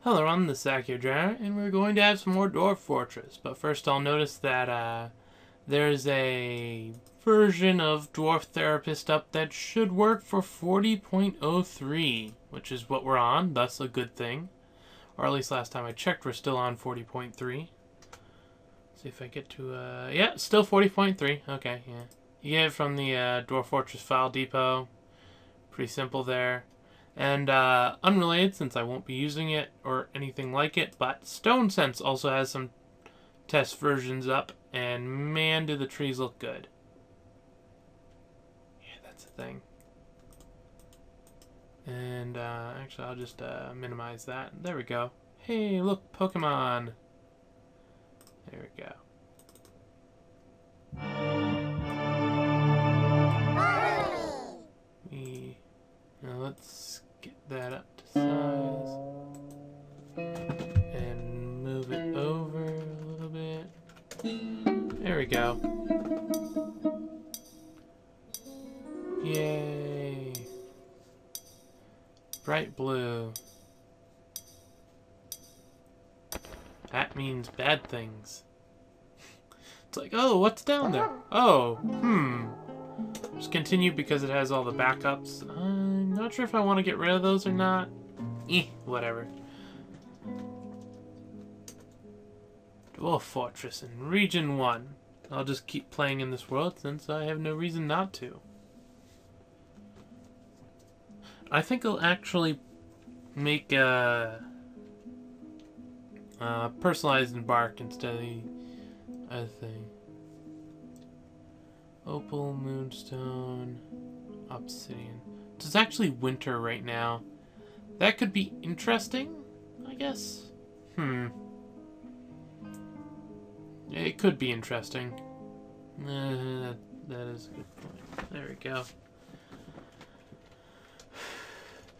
Hello, everyone, this is Akhier, and we're going to have some more Dwarf Fortress. But first I'll notice that there's a version of Dwarf Therapist up that should work for 40.03, which is what we're on, thus a good thing. Or at least last time I checked, we're still on 40.3. See if I get to, yeah, still 40.3. Okay, yeah. You get it from the Dwarf Fortress File Depot. Pretty simple there. And unrelated, since I won't be using it or anything like it, but Stone Sense also has some test versions up, and man, do the trees look good. Yeah, that's a thing. And actually, I'll just minimize that. There we go. Hey, look, Pokemon. There we go. Now let's get that up to size and move it over a little bit. There we go. Yay! Bright blue. That means bad things. It's like, oh, what's down there? Oh, Just continue because it has all the backups. I'm not sure if I want to get rid of those or not. Whatever. Dwarf Fortress in Region 1. I'll just keep playing in this world since I have no reason not to. I think I'll actually make a personalized Embark instead of the other thing. Opal, Moonstone, Obsidian. It's actually winter right now. That could be interesting, I guess. It could be interesting. That is a good point. There we go.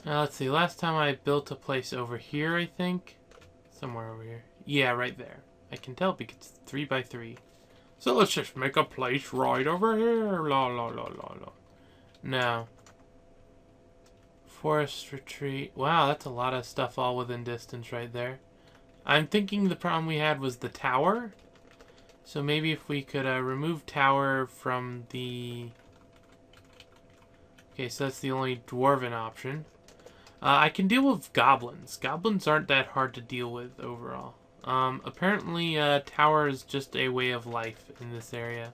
Now let's see. Last time I built a place over here, I think. Somewhere over here. Yeah, right there. I can tell because it's 3 by 3. So let's just make a place right over here. La la la la la. No. Forest retreat. Wow, that's a lot of stuff all within distance right there. I'm thinking the problem we had was the tower. So maybe if we could remove tower from the... Okay, so that's the only dwarven option. I can deal with goblins. Goblins aren't that hard to deal with overall. Apparently, tower is just a way of life in this area.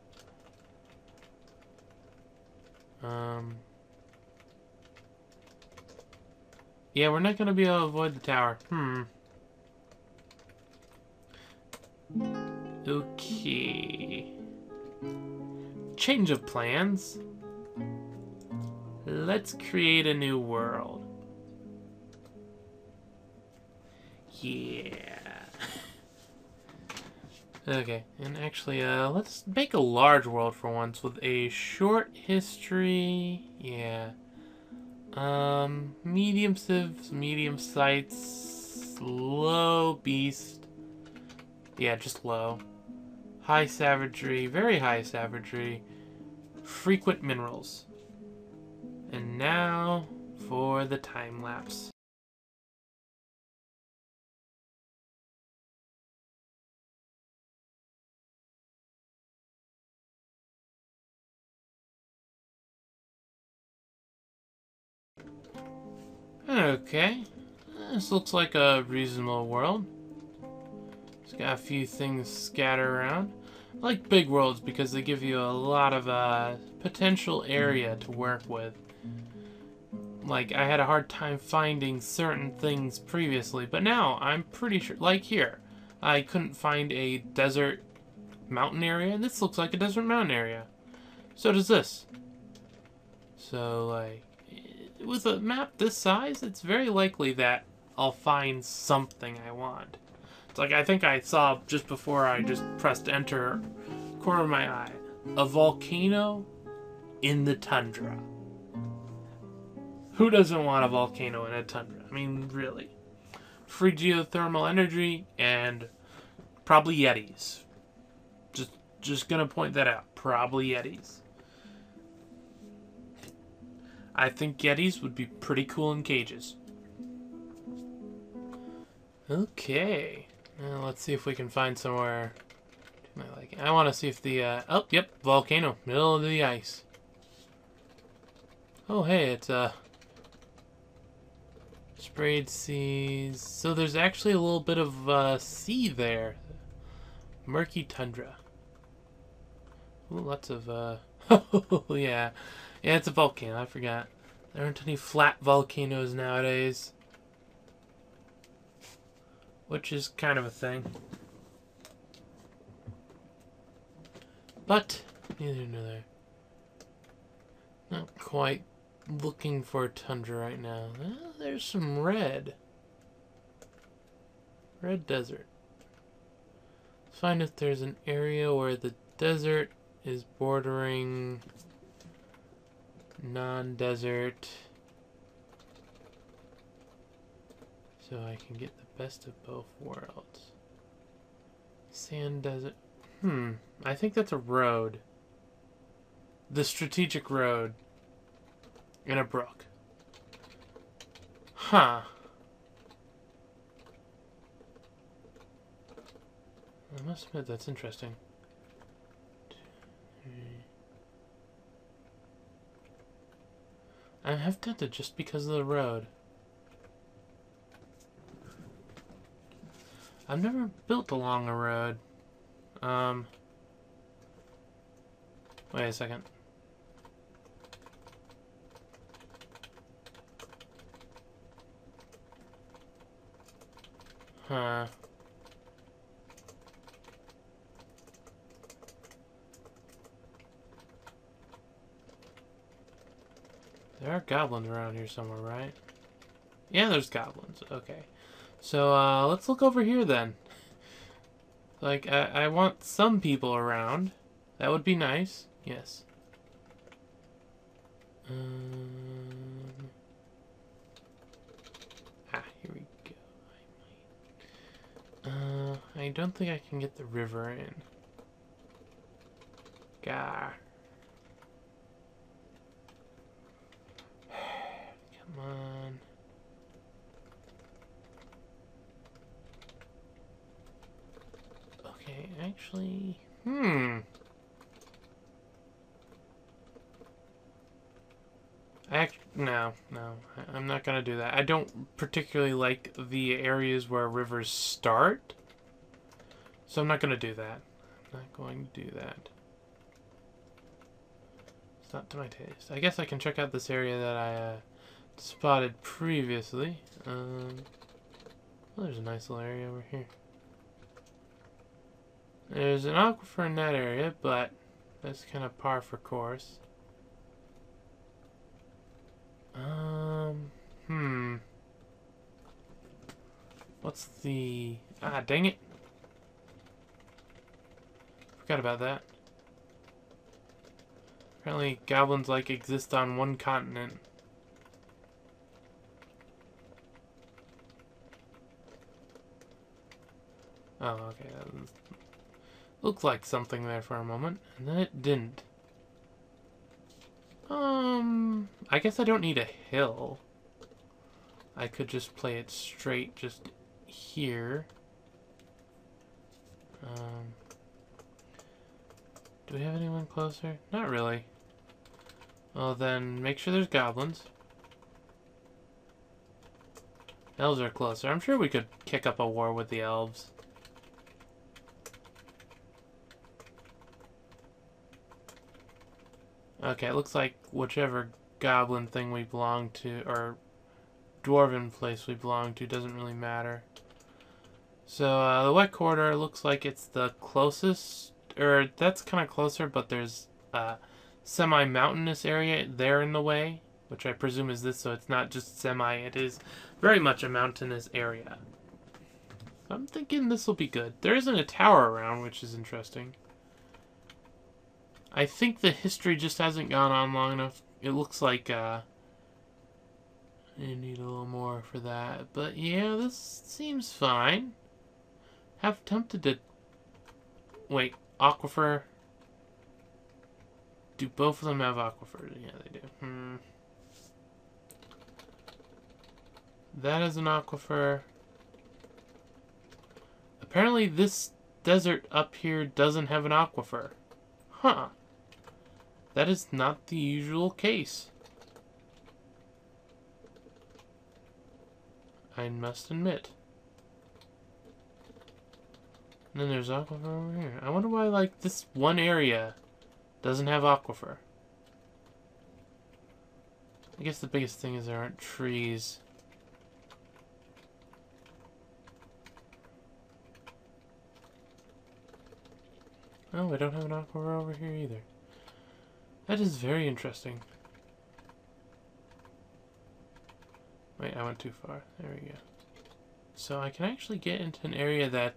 Yeah, we're not going to be able to avoid the tower. Okay. Change of plans. Let's create a new world. Yeah. Okay, and actually, let's make a large world for once with a short history. Yeah. Medium civs, medium sites, low beast. Yeah, just low. High savagery, very high savagery. Frequent minerals. And now for the time lapse. Okay, this looks like a reasonable world. It's got a few things scattered around. I like big worlds because they give you a lot of potential area to work with. Like, I had a hard time finding certain things previously, but now I'm pretty sure, like here, I couldn't find a desert mountain area. This looks like a desert mountain area. So does this. So, like, with a map this size, it's very likely that I'll find something I want. It's like, I think I saw just before I just pressed enter, corner of my eye, a volcano in the tundra. Who doesn't want a volcano in a tundra? I mean, really. Free geothermal energy and probably Yetis. Just gonna point that out. Probably Yetis. I think Yetis would be pretty cool in cages. Okay. Now let's see if we can find somewhere to my liking. I want to see if the, oh, yep, volcano. Middle of the ice. Oh, hey, it's, sprayed seas. So there's actually a little bit of, sea there. Murky tundra. Ooh, lots of, oh, yeah. Yeah, it's a volcano, I forgot. There aren't any flat volcanoes nowadays. Which is kind of a thing. But, neither here nor there. Not quite looking for a tundra right now. Well, there's some red. Red desert. Let's find if there's an area where the desert is bordering non-desert. So I can get the best of both worlds. Sand desert. I think that's a road. The strategic road. In a brook. Huh. I must admit, that's interesting. 2, 3. I have tempted just because of the road. I've never built along a road. Wait a second. Huh. There are goblins around here somewhere, right? Yeah, there's goblins. Okay. So, let's look over here then. Like, I want some people around. That would be nice. Yes. Here we go. I don't think I can get the river in. Gah. Come on. Okay, actually... No, I'm not gonna do that. I don't particularly like the areas where rivers start, so I'm not gonna do that. I'm not going to do that. It's not to my taste. I guess I can check out this area that I spotted previously. Well, there's a nice little area over here. There's an aquifer in that area, but that's kind of par for course. What's the... dang it. Forgot about that. Apparently goblins, like, exist on one continent. Oh, okay. That looked like something there for a moment, and then it didn't. I guess I don't need a hill. I could just play it straight just here. Do we have anyone closer? Not really. Well, then make sure there's goblins. Elves are closer. I'm sure we could kick up a war with the elves. Okay, it looks like whichever goblin thing we belong to, or dwarven place we belong to, doesn't really matter. So, the wet corridor looks like it's the closest, or that's kind of closer, but there's a semi-mountainous area there in the way, which I presume is this, so it's not just semi, it is very much a mountainous area. I'm thinking this will be good. There isn't a tower around, which is interesting. I think the history just hasn't gone on long enough. It looks like, you need a little more for that. But yeah, this seems fine. Have tempted to... Wait, aquifer? Do both of them have aquifers? Yeah, they do. That is an aquifer. Apparently this desert up here doesn't have an aquifer. Huh. That is not the usual case. I must admit. And then there's aquifer over here. I wonder why, like, this one area doesn't have aquifer. I guess the biggest thing is there aren't trees. Oh, we don't have an aquifer over here either. That is very interesting. Wait, I went too far. There we go. So I can actually get into an area that...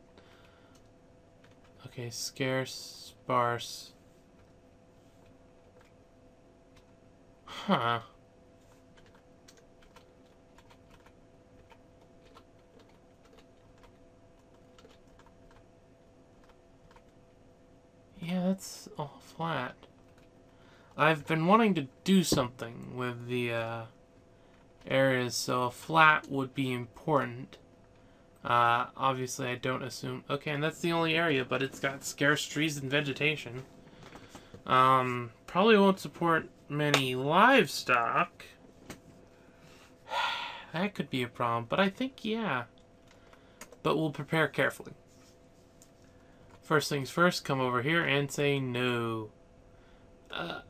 Okay, scarce, sparse. Huh. Yeah, that's all flat. I've been wanting to do something with the areas, so a flat would be important. Obviously I don't assume... Okay, and that's the only area, but it's got scarce trees and vegetation. Probably won't support many livestock. That could be a problem, but I think, yeah. But we'll prepare carefully. First things first, come over here and say no.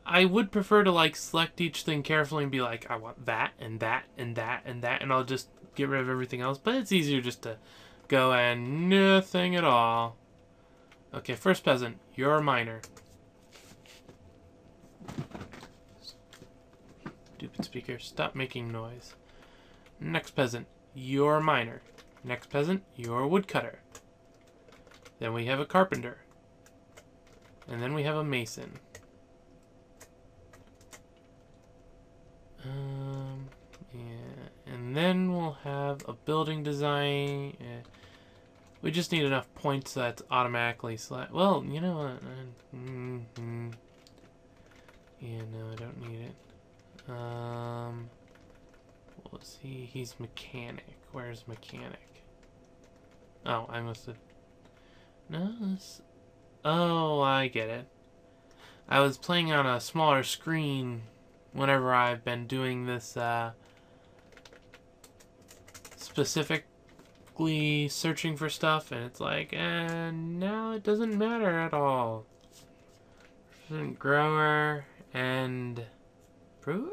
I would prefer to, like, select each thing carefully and be like, I want that, and that, and that, and that, and I'll just get rid of everything else. But it's easier just to go and nothing at all. Okay, first peasant, you're a miner. Stupid speaker, stop making noise. Next peasant, you're a miner. Next peasant, you're a woodcutter. Then we have a carpenter. And then we have a mason. Yeah. And then we'll have a building design. We just need enough points so that's automatically select. Well, you know what? Yeah, no, I don't need it. What was he? He's mechanic. Where's mechanic? Oh, I must have... No, this... Oh, I get it. I was playing on a smaller screen whenever I've been doing this, specifically searching for stuff, and it's like, now it doesn't matter at all. Grower and brewer?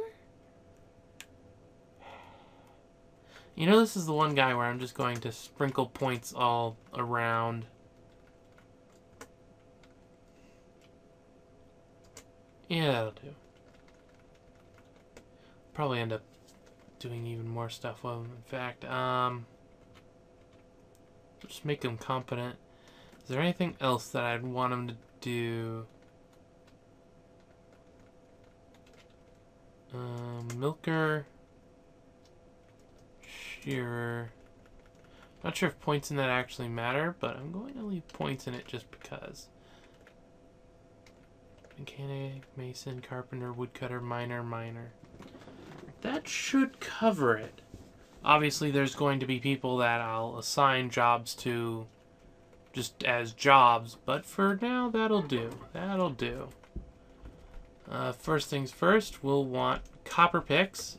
You know, this is the one guy where I'm just going to sprinkle points all around. Yeah, that'll do. Probably end up doing even more stuff with them. In fact, just make them competent. Is there anything else that I'd want them to do? Milker, shearer. Not sure if points in that actually matter, but I'm going to leave points in it just because. Mechanic, mason, carpenter, woodcutter, miner. That should cover it. Obviously, there's going to be people that I'll assign jobs to just as jobs, but for now, that'll do. That'll do. First things first, we'll want copper picks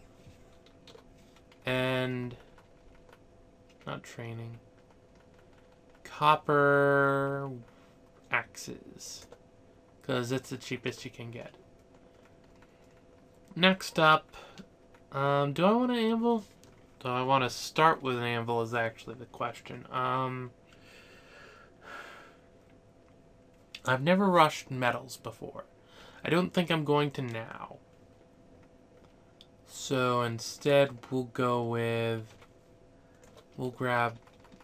and not training. Copper axes. Because it's the cheapest you can get. Next up, do I want an anvil? Do I want to start with an anvil is actually the question. I've never rushed metals before. I don't think I'm going to now. So instead, we'll go with... We'll grab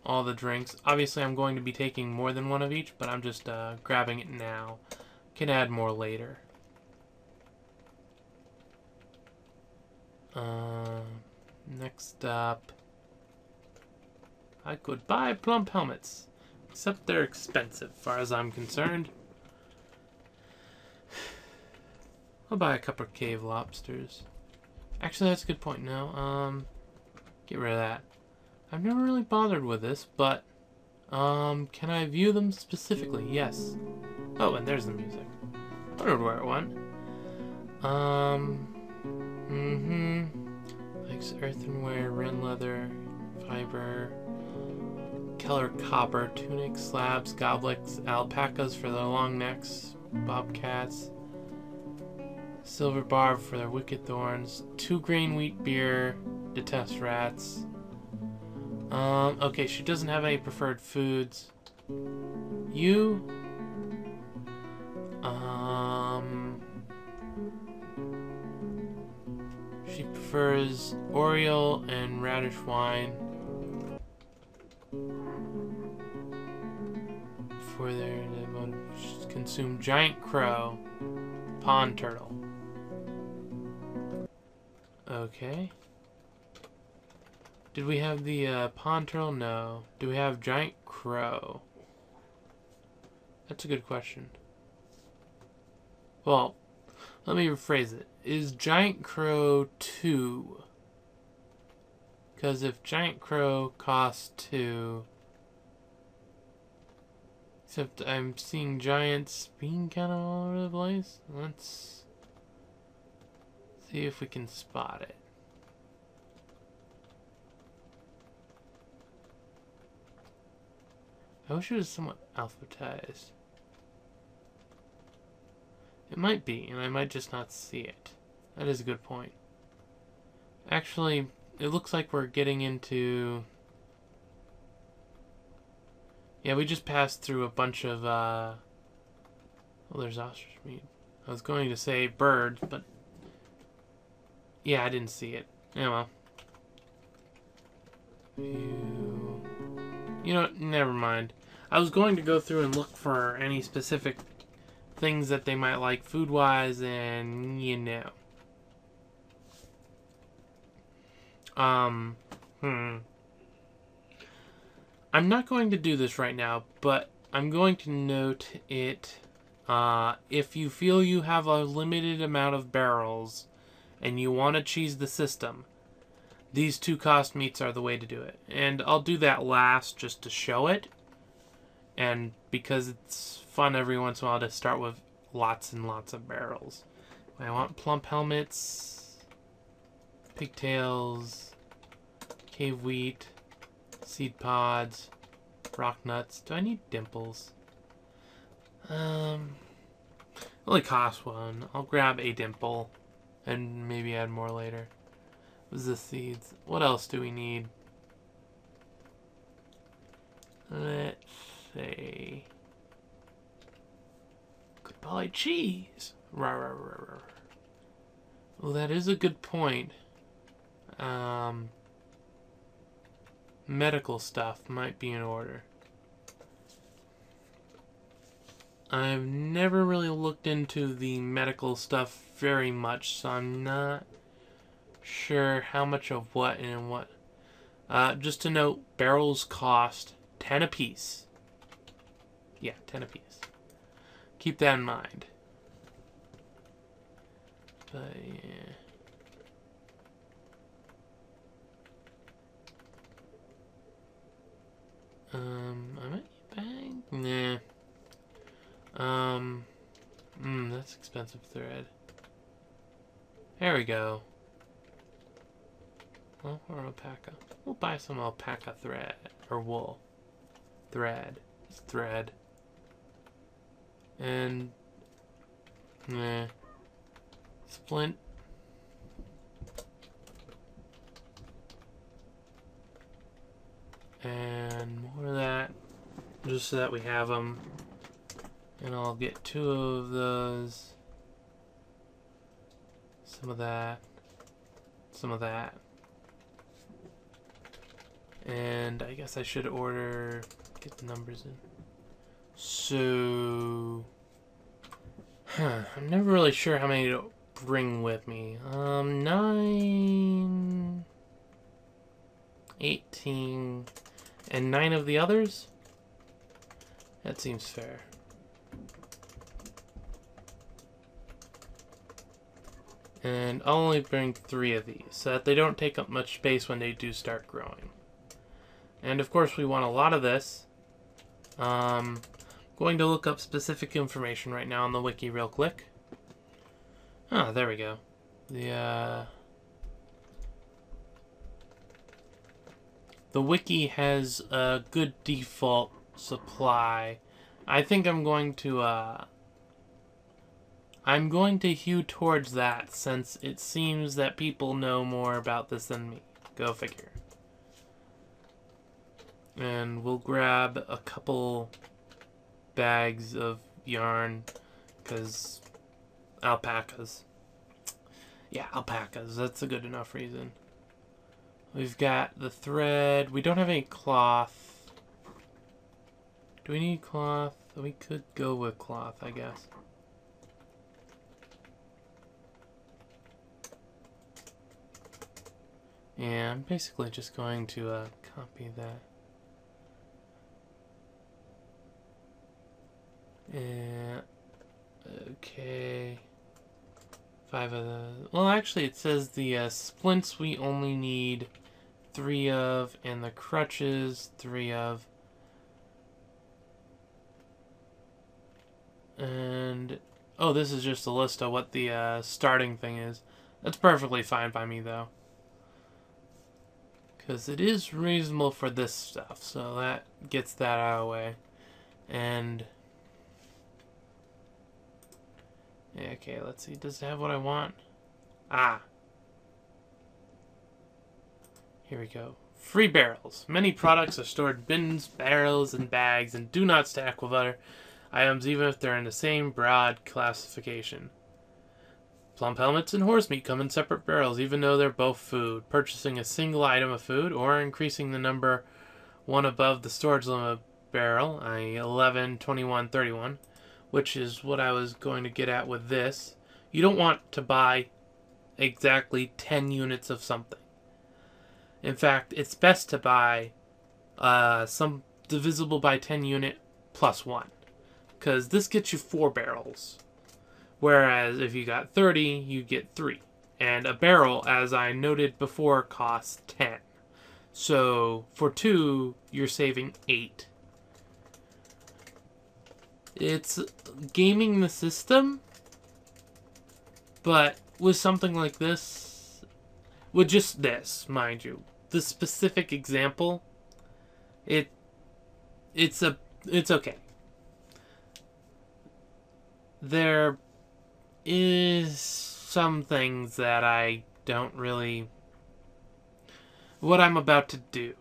all the drinks. Obviously, I'm going to be taking more than one of each, but I'm just grabbing it now. Can add more later. Next up, I could buy plump helmets, except they're expensive, as far as I'm concerned. I'll buy a couple of cave lobsters. Actually, that's a good point. No, get rid of that. I've never really bothered with this, but Can I view them specifically? Yes. Oh, and there's the music. I wondered where it went. Likes earthenware, red leather, fiber, Keller copper, tunics, slabs, goblets, alpacas for their long necks, bobcats, silver barb for their wicked thorns, 2 grain wheat beer, detest rats. Okay, she doesn't have any preferred foods. You, she prefers Oriole and radish wine for their consume giant crow, pond turtle. Okay. Did we have the pond turtle? No. Do we have giant crow? That's a good question. Well, let me rephrase it. Is giant crow 2? Because if giant crow costs 2... Except I'm seeing giants being kind of all over the place. Let's see if we can spot it. I wish it was somewhat alphabetized. It might be, and I might just not see it. That is a good point. Actually, it looks like we're getting into... Yeah, we just passed through a bunch of, Oh, there's ostrich meat. I was going to say birds, but... Yeah, I didn't see it. Yeah, well. You know what? Never mind. I was going to go through and look for any specific things that they might like food-wise, and you know. I'm not going to do this right now, but I'm going to note it. If you feel you have a limited amount of barrels and you want to cheese the system, these 2 cost meats are the way to do it. And I'll do that last just to show it. And because it's fun every once in a while to start with lots and lots of barrels. I want plump helmets, pigtails, cave wheat, seed pods, rock nuts. Do I need dimples? Only costs 1. I'll grab a dimple and maybe add more later. What's the seeds? What else do we need? Let's say could buy cheese. Well, that is a good point. Medical stuff might be in order. I've never really looked into the medical stuff very much, so I'm not sure how much of what and what. Just to note, barrels cost 10 apiece. Yeah, 10 apiece. Keep that in mind. But yeah. I might need a bag? Nah. That's expensive thread. There we go. Well, or alpaca. We'll buy some alpaca thread. Or wool. Thread. It's thread. And... Nah. Splint. And more of that. Just so that we have them. And I'll get 2 of those. Some of that. Some of that. And I guess I should order... Get the numbers in. So... I'm never really sure how many to bring with me. 9... 18... And 9 of the others? That seems fair. And I'll only bring 3 of these, so that they don't take up much space when they do start growing. And of course we want a lot of this, Going to look up specific information right now on the wiki real quick. Ah, there we go. The wiki has a good default supply. I think I'm going to hew towards that, since it seems that people know more about this than me. Go figure. And we'll grab a couple bags of yarn, because alpacas. Yeah, alpacas. That's a good enough reason. We've got the thread. We don't have any cloth. Do we need cloth? We could go with cloth, I guess. Yeah, I'm basically just going to copy that. Yeah. Okay. 5 of the... Well, actually, it says the splints we only need 3 of, and the crutches 3 of. And... Oh, this is just a list of what the starting thing is. That's perfectly fine by me, though. Because it is reasonable for this stuff, so that gets that out of the way. And... Okay, let's see. Does it have what I want? Ah. Here we go. Free barrels. Many products are stored in bins, barrels, and bags, and do not stack with other items even if they're in the same broad classification. Plump helmets and horse meat come in separate barrels, even though they're both food. Purchasing a single item of food or increasing the number one above the storage limit barrel, i.e. 11, 21, 31, which is what I was going to get at with this. You don't want to buy exactly 10 units of something. In fact, it's best to buy some divisible by 10 unit plus 1. Because this gets you 4 barrels. Whereas if you got 30, you get 3. And a barrel, as I noted before, costs 10. So for 2, you're saving 8. It's gaming the system, but with something like this, with just this, mind you, the specific example, it's okay. There is some things that I don't really... What I'm about to do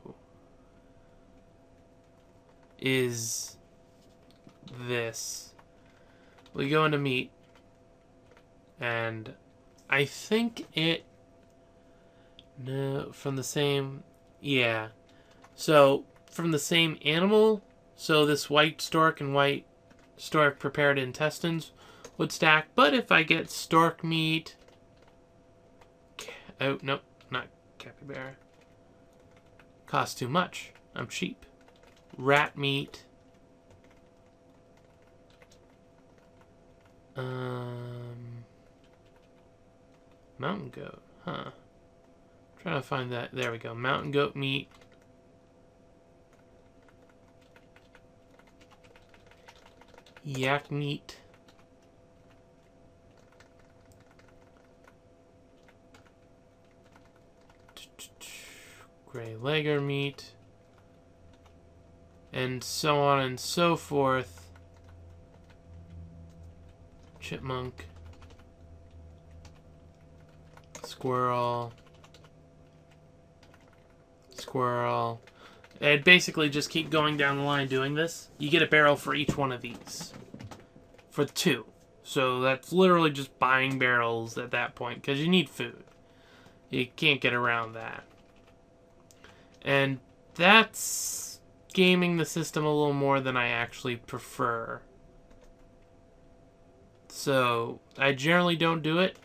is this. We go into meat, and I think it... No, from the same... Yeah. So, from the same animal, so this white stork and white stork prepared intestines would stack, but if I get stork meat... Oh, nope, not capybara. Costs too much. I'm cheap. Rat meat. Mountain goat, huh? Trying to find that. There we go. Mountain goat meat. Yak meat. Gray legger meat. And so on and so forth. Chipmunk. Squirrel. Squirrel. And basically just keep going down the line doing this. You get a barrel for each one of these. For 2. So that's literally just buying barrels at that point, because you need food. You can't get around that. And that's gaming the system a little more than I actually prefer. So, I generally don't do it.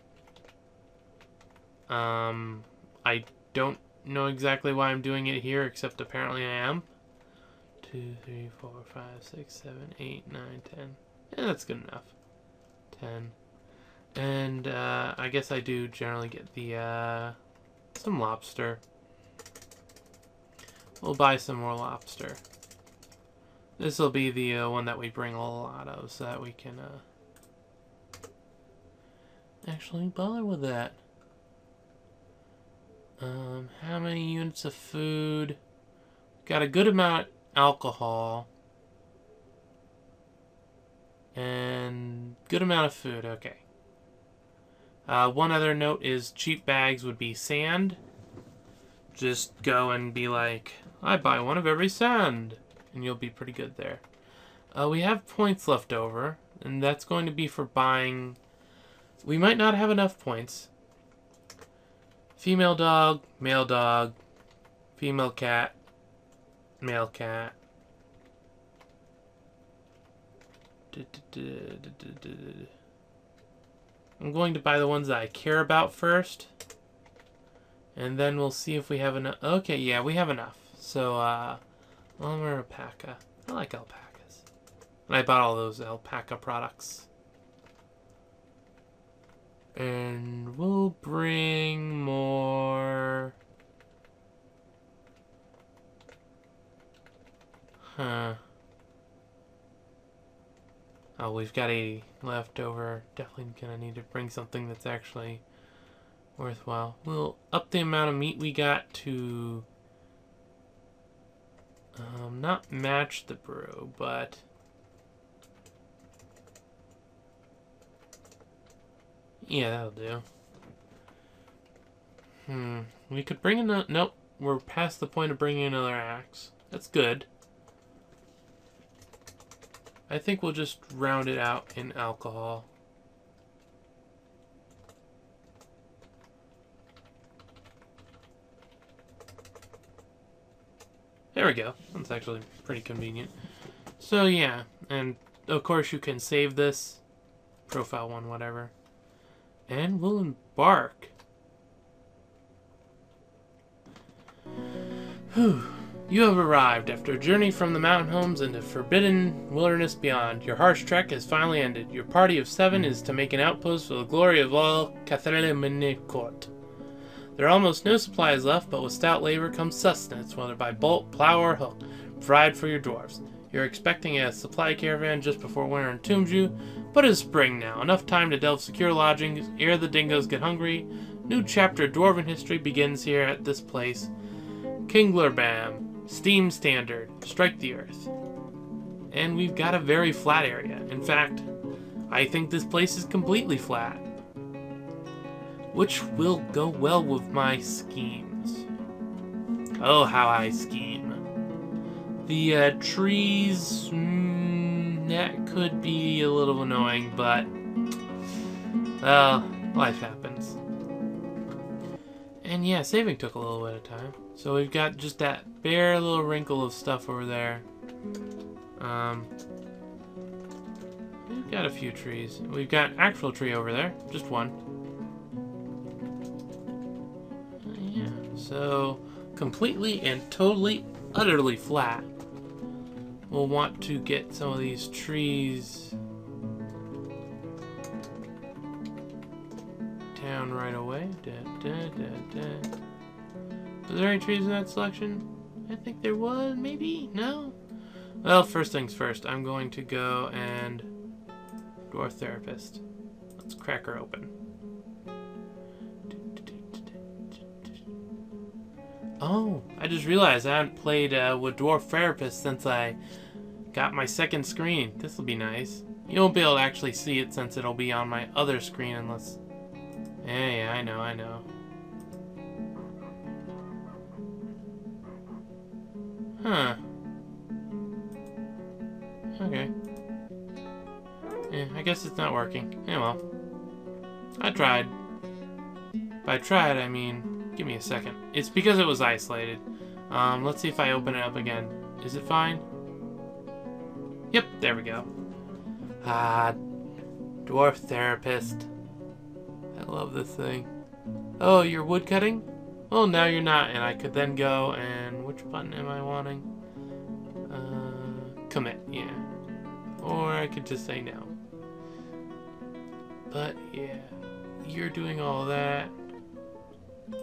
I don't know exactly why I'm doing it here, except apparently I am. 2, 3, 4, 5, 6, 7, 8, 9, 10. Yeah, that's good enough. 10. And, I guess I do generally get the, some lobster. We'll buy some more lobster. This will be the one that we bring a lot of, so that we can actually bother with that. How many units of food? Got a good amount of alcohol. And good amount of food, okay. One other note is cheap bags would be sand. Just go and be like, I buy one of every sand. And you'll be pretty good there. We have points left over. And that's going to be for buying... We might not have enough points. Female dog, female cat, male cat. I'm going to buy the ones that I care about first. And then we'll see if we have enough. Okay, yeah, we have enough. So, llama alpaca. I like alpacas. And I bought all those alpaca products. And we'll bring more... Huh. Oh, we've got 80 left over. Definitely gonna need to bring something that's actually worthwhile. We'll up the amount of meat we got to... not match the brew, but... Yeah, that'll do. We could bring another... Nope, we're past the point of bringing another axe. That's good. I think we'll just round it out in alcohol. There we go. That's actually pretty convenient. So yeah, and of course you can save this. Profile 1, whatever. And we'll embark. Whew. You have arrived after a journey from the mountain homes into forbidden wilderness beyond. Your harsh trek has finally ended. Your party of 7 is to make an outpost for the glory of all Catherine. There are almost no supplies left, but with stout labor comes sustenance, whether by bolt, plow, or hook. Provide for your dwarves. You're expecting a supply caravan just before winter entombs you, but it is spring now. Enough time to delve secure lodgings ere the dingoes get hungry. New chapter of dwarven history begins here at this place. King Glurbam. Steam standard. Strike the earth. And we've got a very flat area. In fact, I think this place is completely flat. Which will go well with my schemes. Oh, how I scheme. The trees... that could be a little annoying, but... well, life happens. And yeah, saving took a little bit of time. So we've got just that bare little wrinkle of stuff over there. We've got a few trees. We've got actual tree over there. Just one. Yeah, so completely and totally, utterly flat. We'll want to get some of these trees down right away. Was there any trees in that selection? I think there was, maybe? No? Well, first things first. I'm going to go and... Dwarf Therapist. Let's crack her open. Oh, I just realized I haven't played with Dwarf Therapist since I got my second screen. This will be nice. You won't be able to actually see it since it'll be on my other screen unless... yeah, I know. Huh. Okay. Yeah, I guess it's not working. Yeah, well. I tried. By tried, I mean... Give me a second. It's because it was isolated. Let's see if I open it up again. Is it fine? Yep, there we go. Ah, Dwarf Therapist. I love this thing. Oh, you're wood cutting? Well, now you're not, and I could then go and... Which button am I wanting? Commit, yeah. Or I could just say no. But, yeah. You're doing all that.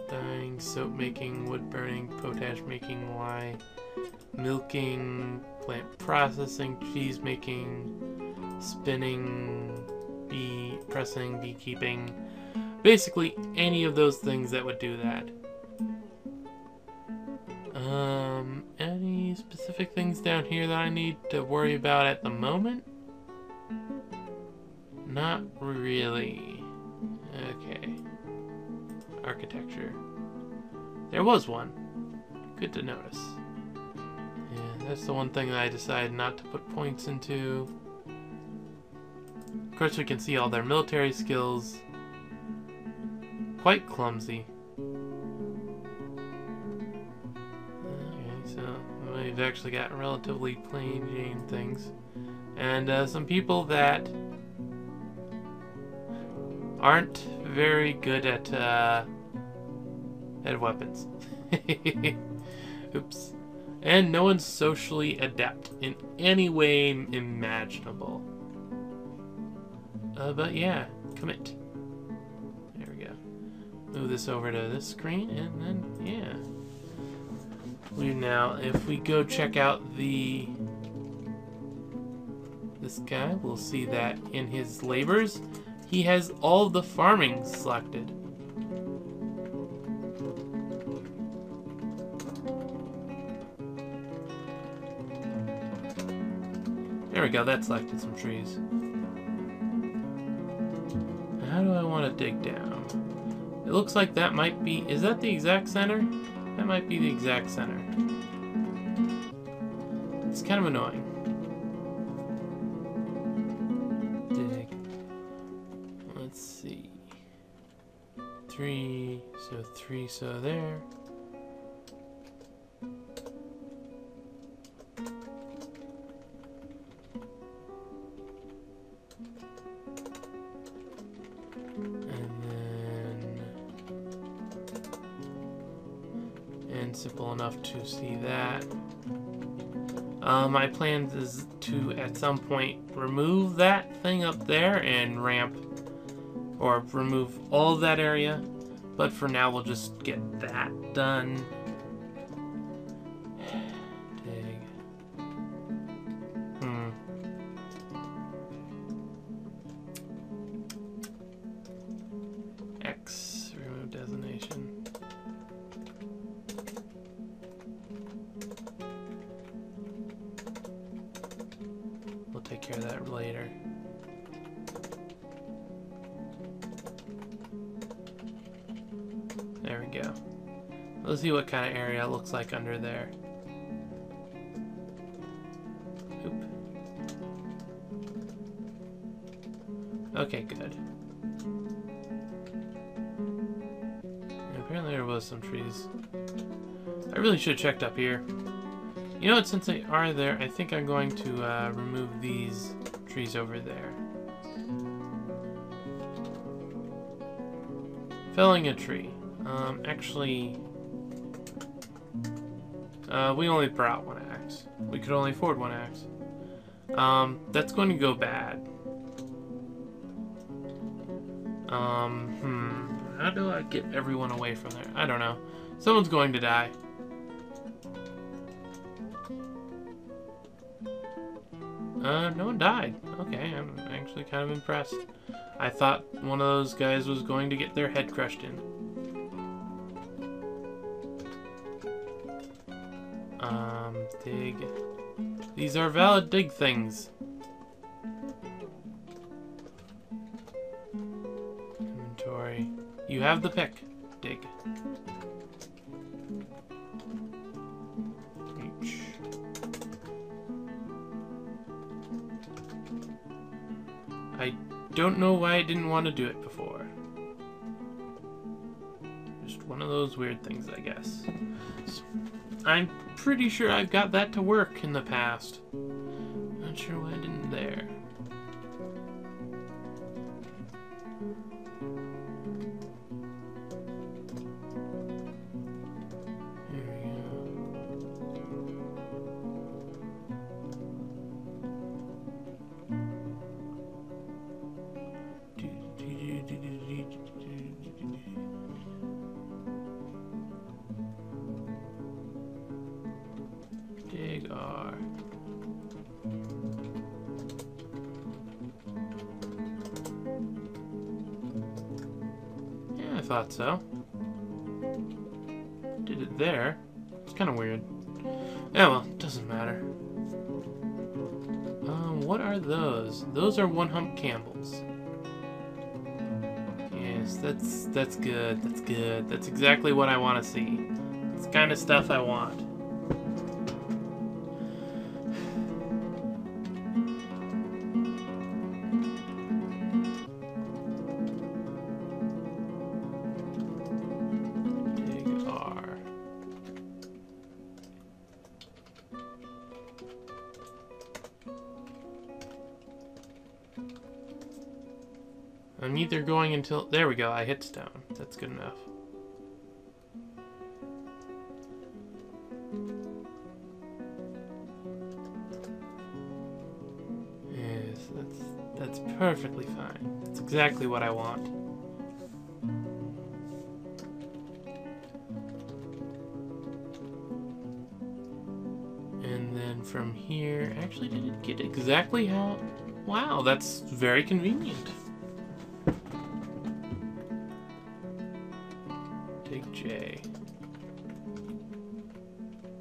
Dyeing, soap making, wood burning, potash making, lye, milking, plant processing, cheese making, spinning, bee pressing, beekeeping. Basically any of those things that would do that. Any specific things down here that I need to worry about at the moment? Not really. Okay. Architecture. There was one. Good to notice. Yeah, that's the one thing that I decided not to put points into. Of course, we can see all their military skills. Quite clumsy. Okay, so we've actually got relatively plain Jane things. And some people that aren't very good at weapons. Oops. And no one's socially adept in any way imaginable. But yeah, commit. There we go. Move this over to this screen, and then, yeah. If we go check out this guy, we'll see that in his labors, he has all of the farming selected. There we go, that selected some trees. How do I want to dig down? It looks like that might be... Is that the exact center? That might be the exact center. It's kind of annoying. Dig. Let's see. 3, so there. Simple enough to see that. My plan is to, at some point, remove that thing up there and ramp, or remove all of that area. But for now, we'll just get that done. Dig. X, remove designation. Take care of that later. There we go. Let's see what kind of area it looks like under there. Oop. Okay, good. Apparently there was some trees. I really should have checked up here. You know what, since they are there, I think I'm going to remove these trees over there. Felling a tree. Actually, we only brought one axe. We could only afford one axe. That's going to go bad. How do I get everyone away from there? I don't know. Someone's going to die. No one died. Okay, I'm actually kind of impressed. I thought one of those guys was going to get their head crushed in. Dig. These are valid dig things. Inventory. You have the pick. Dig. Reach. I don't know why I didn't want to do it before. Just one of those weird things, I guess. I'm pretty sure I've got that to work in the past. Not sure why I didn't there. thought so. Did it there. It's kind of weird. Yeah, well, doesn't matter. What are those? Those are one-hump Campbells. Yes, that's good. That's good. That's exactly what I want to see. It's the kind of stuff I want. I'm either going until... There we go, I hit stone. That's good enough. Yes, that's perfectly fine. That's exactly what I want. And then from here... Actually, did it get exactly how... Wow, that's very convenient. Dig J.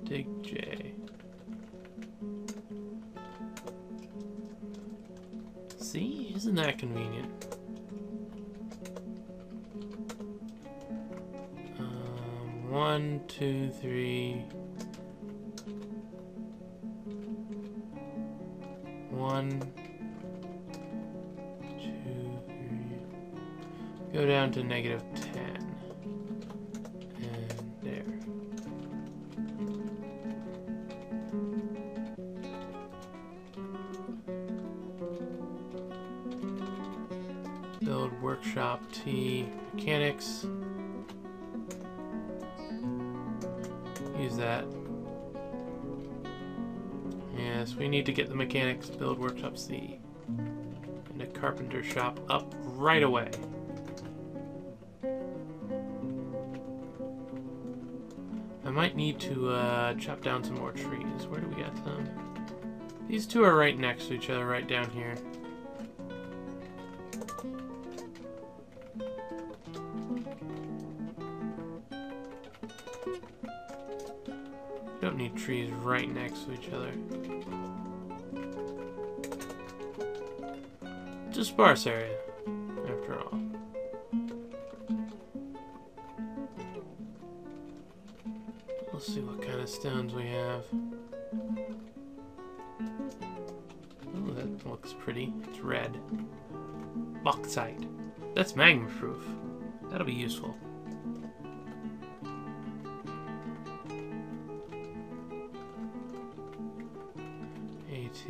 Dig J. See? Isn't that convenient? 1, 2, 3. 1, 2, 3. Go down to -10. Build workshop T mechanics. Use that. Yes, we need to get the mechanics build workshop C and a carpenter shop up right away. I might need to chop down some more trees. Where do we got some? These two are right next to each other, right down here. Don't need trees right next to each other. It's a sparse area, after all. Let's see what kind of stones we have. Oh, that looks pretty. It's red. Bauxite. That's magma proof. That'll be useful. AT.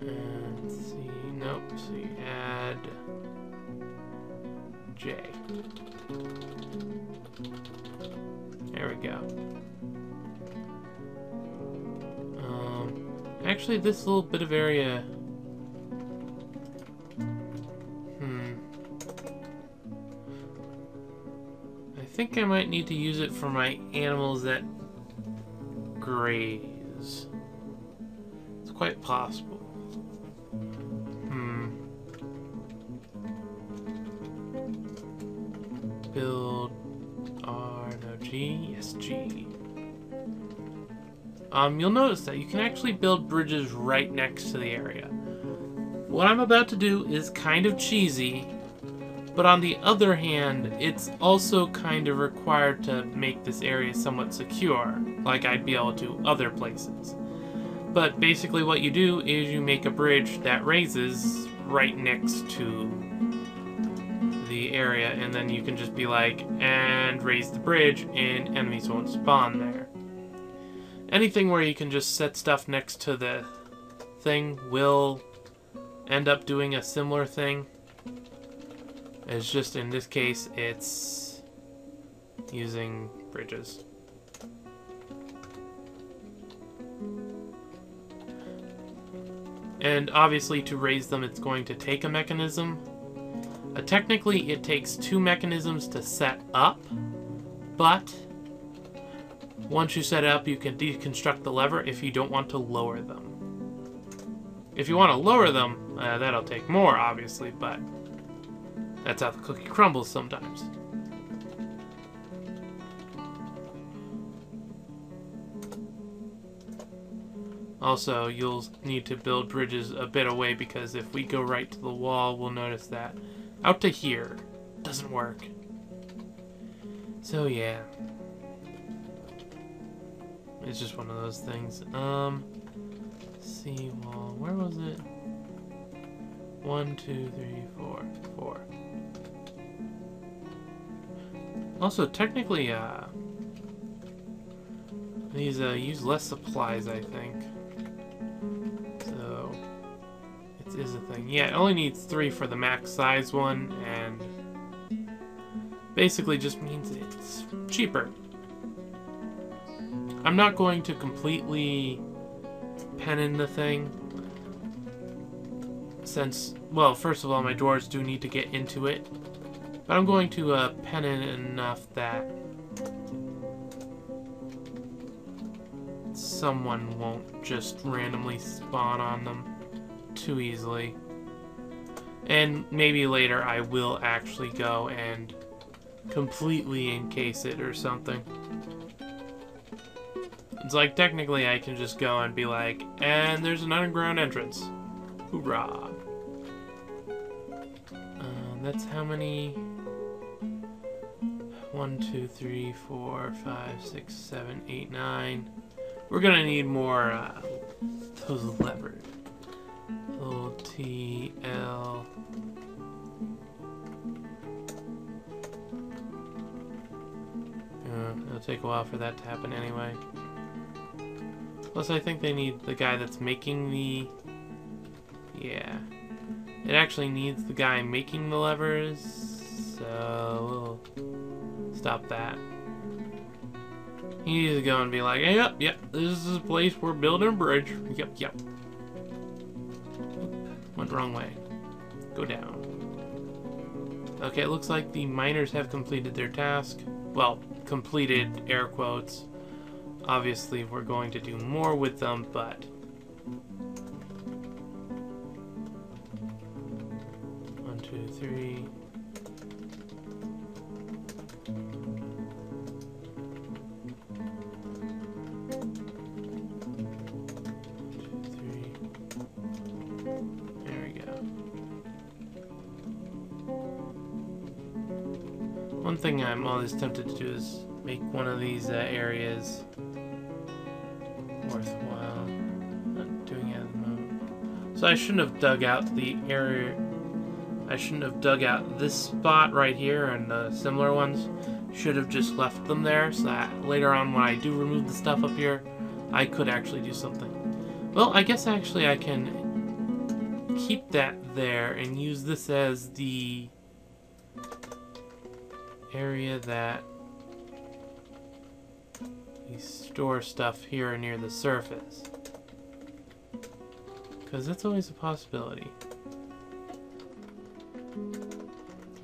And C. Nope. So you add J. There we go. Actually, this little bit of area. I think I might need to use it for my animals that graze. It's quite possible. Build R, no, G? Yes, G. You'll notice that you can actually build bridges right next to the area. What I'm about to do is kind of cheesy, but on the other hand, it's also kind of required to make this area somewhat secure, like I'd be able to other places. But basically what you do is you make a bridge that raises right next to the area, and then you can just be like, and raise the bridge, and enemies won't spawn there. Anything where you can just set stuff next to the thing will end up doing a similar thing. It's just, in this case, it's using bridges. And obviously to raise them it's going to take a mechanism. Technically it takes 2 mechanisms to set up, but once you set it up you can deconstruct the lever if you don't want to lower them. If you want to lower them, that'll take more, obviously, but that's how the cookie crumbles sometimes. Also, you'll need to build bridges a bit away, because if we go right to the wall, we'll notice that out to here doesn't work. So yeah, it's just one of those things. Seawall, where was it? 1, 2, 3, 4, 4. Also, technically, these use less supplies, I think. So it is a thing. Yeah, it only needs 3 for the max size one, and basically just means it's cheaper. I'm not going to completely pen in the thing, since, well, first of all, my dwarves do need to get into it, but I'm going to pen in enough that someone won't just randomly spawn on them too easily. And maybe later I will actually go and completely encase it or something. It's like, technically I can just go and be like, and there's an underground entrance. Hoorah. That's how many? 1, 2, 3, 4, 5, 6, 7, 8, 9. We're gonna need more those levers. Little T, L. It'll take a while for that to happen anyway. Plus, I think they need the guy that's making the... Yeah. It actually needs the guy making the levers, so we'll stop that. He needs to go and be like, hey, yep, this is a place we're building a bridge. Yep. Went wrong way. Go down. Okay, it looks like the miners have completed their task. Well, completed, air quotes. Obviously, we're going to do more with them, but... 1, 2, 3... 1, 2, 3. There we go. One thing I'm always tempted to do is make one of these areas worthwhile. Not doing it at the moment. So I shouldn't have dug out the area. I shouldn't have dug out this spot right here and similar ones. Should have just left them there so that later on when I do remove the stuff up here, I could actually do something. Well, I guess actually I can keep that there and use this as the area that we store stuff here near the surface, because that's always a possibility.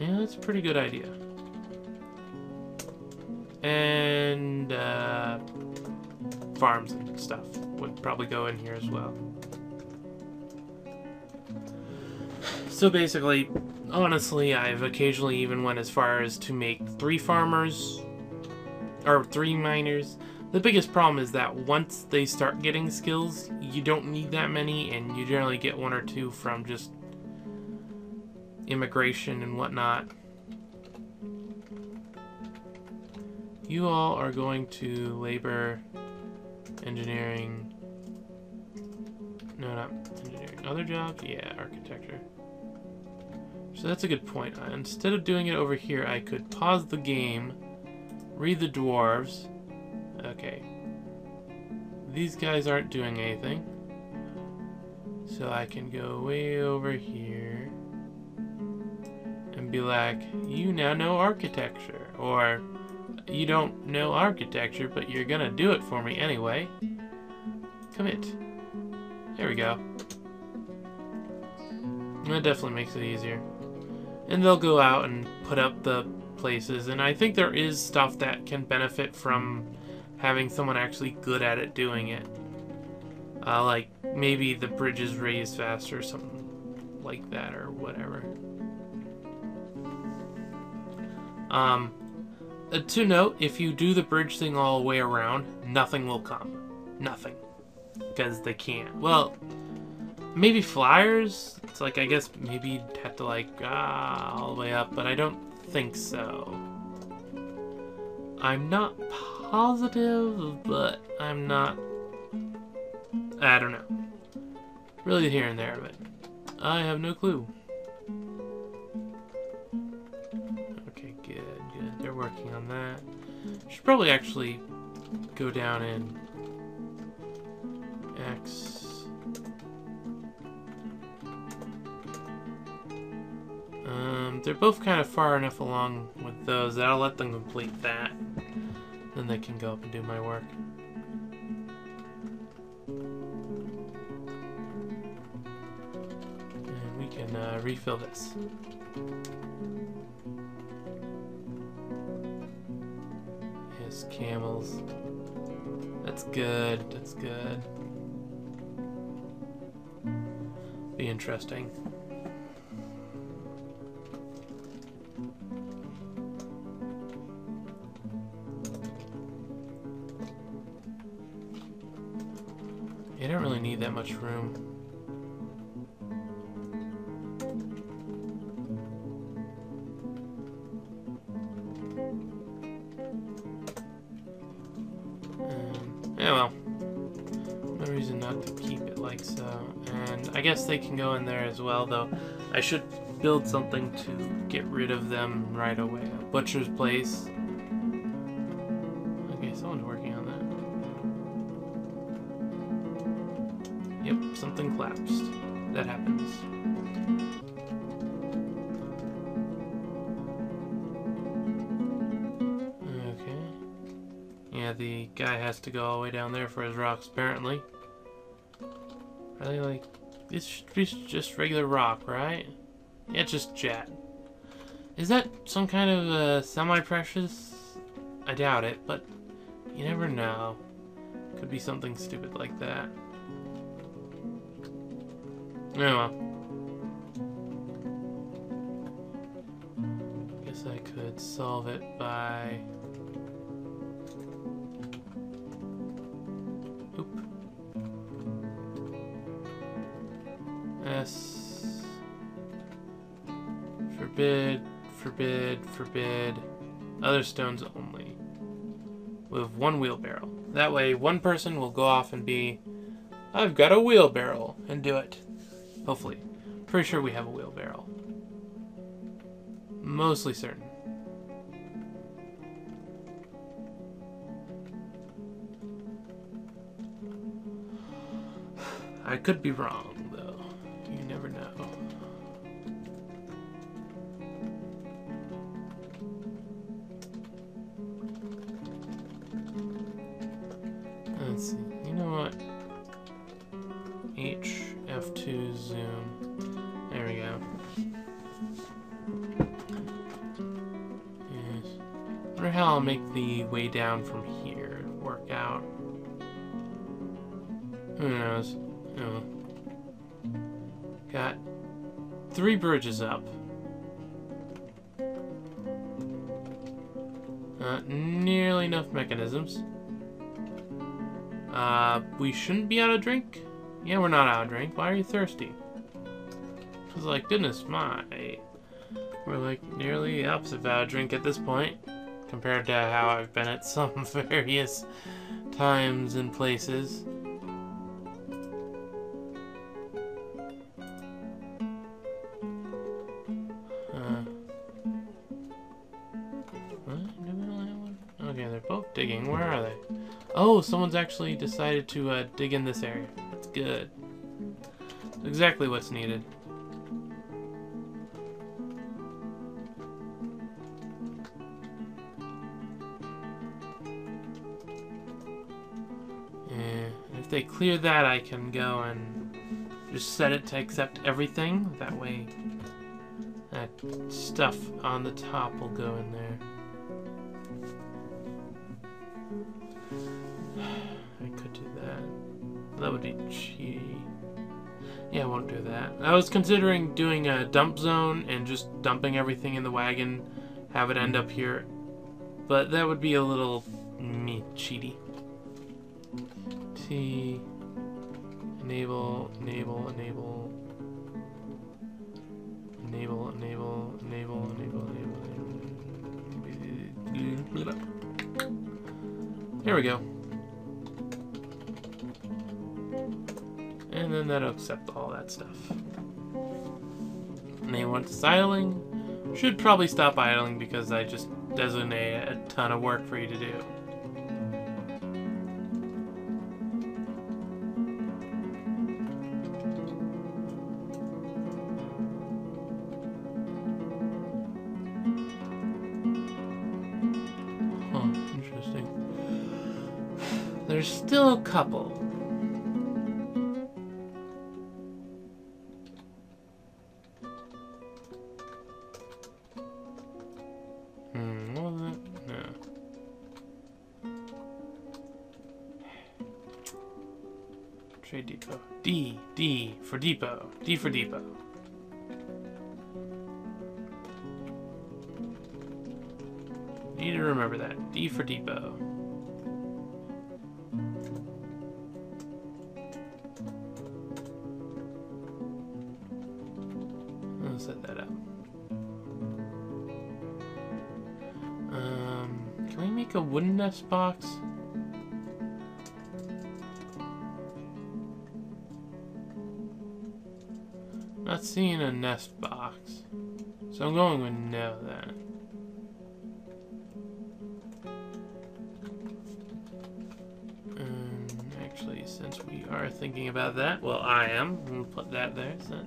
Yeah, that's a pretty good idea. And farms and stuff would probably go in here as well. So basically, honestly, I've occasionally even went as far as to make 3 farmers, or 3 miners. The biggest problem is that once they start getting skills, you don't need that many, and you generally get 1 or 2 from just immigration and whatnot. You all are going to labor, engineering, no, not engineering, other job? Yeah, architecture. So that's a good point. Instead of doing it over here, I could pause the game, read the dwarves. Okay. These guys aren't doing anything. So I can go way over here and be like, you now know architecture. Or, you don't know architecture, but you're gonna do it for me anyway. Commit. There we go. That definitely makes it easier. And they'll go out and put up the places, and I think there is stuff that can benefit from having someone actually good at it doing it. Like maybe the bridge is raised faster or something like that or whatever. To note, if you do the bridge thing all the way around, nothing will come. Nothing. Because they can't. Well, maybe flyers? It's like, I guess maybe you'd have to like, all the way up, but I don't think so. I'm not positive, but I'm not, I don't know. Really here and there, but I have no clue. Okay, good. They're working on that. Should probably actually go down in X. They're both kind of far enough along with those that I'll let them complete that. Then they can go up and do my work. And we can refill this. Yes, camels. That's good. That's good. Be interesting. You don't really need that much room. Yeah, well, no reason not to keep it like so. And I guess they can go in there as well, though. I should build something to get rid of them right away. A butcher's place. Okay, someone's working on that. Yep, something collapsed. That happens. Okay. Yeah, the guy has to go all the way down there for his rocks, apparently. Are they like... This should be just regular rock, right? Yeah, just jet. Is that some kind of semi-precious? I doubt it, but you never know. Could be something stupid like that. Oh well. Guess I could solve it by... Oop. S. Forbid, forbid, forbid. Other stones only. With one wheelbarrow. That way, one person will go off and be, I've got a wheelbarrow, and do it. Hopefully. Pretty sure we have a wheelbarrow. Mostly certain. I could be wrong, though. You never know. Let's see. You know what? H, F2, zoom. There we go. Yes. I wonder how I'll make the way down from here work out. Who knows? Oh. Got 3 bridges up. Not nearly enough mechanisms. We shouldn't be out of drink? Yeah, we're not out of drink. Why are you thirsty? Because, like, goodness my. We're, like, nearly the opposite of out of drink at this point. Compared to how I've been at some various times and places. Okay, they're both digging. Where are they? Oh, someone's actually decided to dig in this area. That's good. That's exactly what's needed. And if they clear that, I can go and just set it to accept everything. That way, that stuff on the top will go in there. I could do that. That would be cheaty. Yeah, I won't do that. I was considering doing a dump zone and just dumping everything in the wagon, have it end up here. But that would be a little cheaty. T. Enable, enable, enable. Enable, enable, enable, enable, enable. There we go. And then that'll accept all that stuff. And they want idling. Should probably stop idling because I just designated a ton of work for you to do. There's still a couple. Well, no. Trade depot. D for depot. D for depot. Need to remember that. D for depot. Set that up. Can we make a wooden nest box? Not seeing a nest box, so I'm going with no then. Actually, since we are thinking about that, well, I am. We'll put that there. So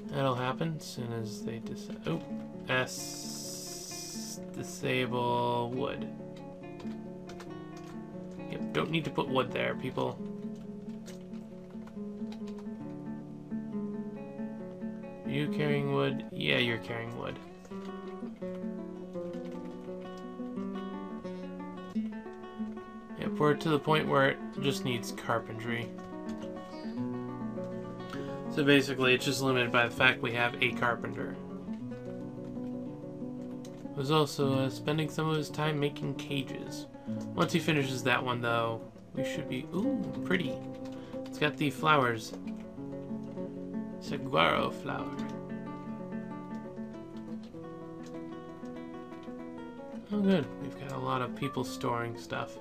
that'll happen as soon as they decide. Oh, S. Disable wood. Yep, don't need to put wood there, people. Are you carrying wood? Yeah, you're carrying wood. Yep, we're to the point where it just needs carpentry. So basically, it's just limited by the fact we have a carpenter. Was also spending some of his time making cages. Once he finishes that one, though, we should be... Ooh, pretty. It's got the flowers. Saguaro flower. Oh, good. We've got a lot of people storing stuff.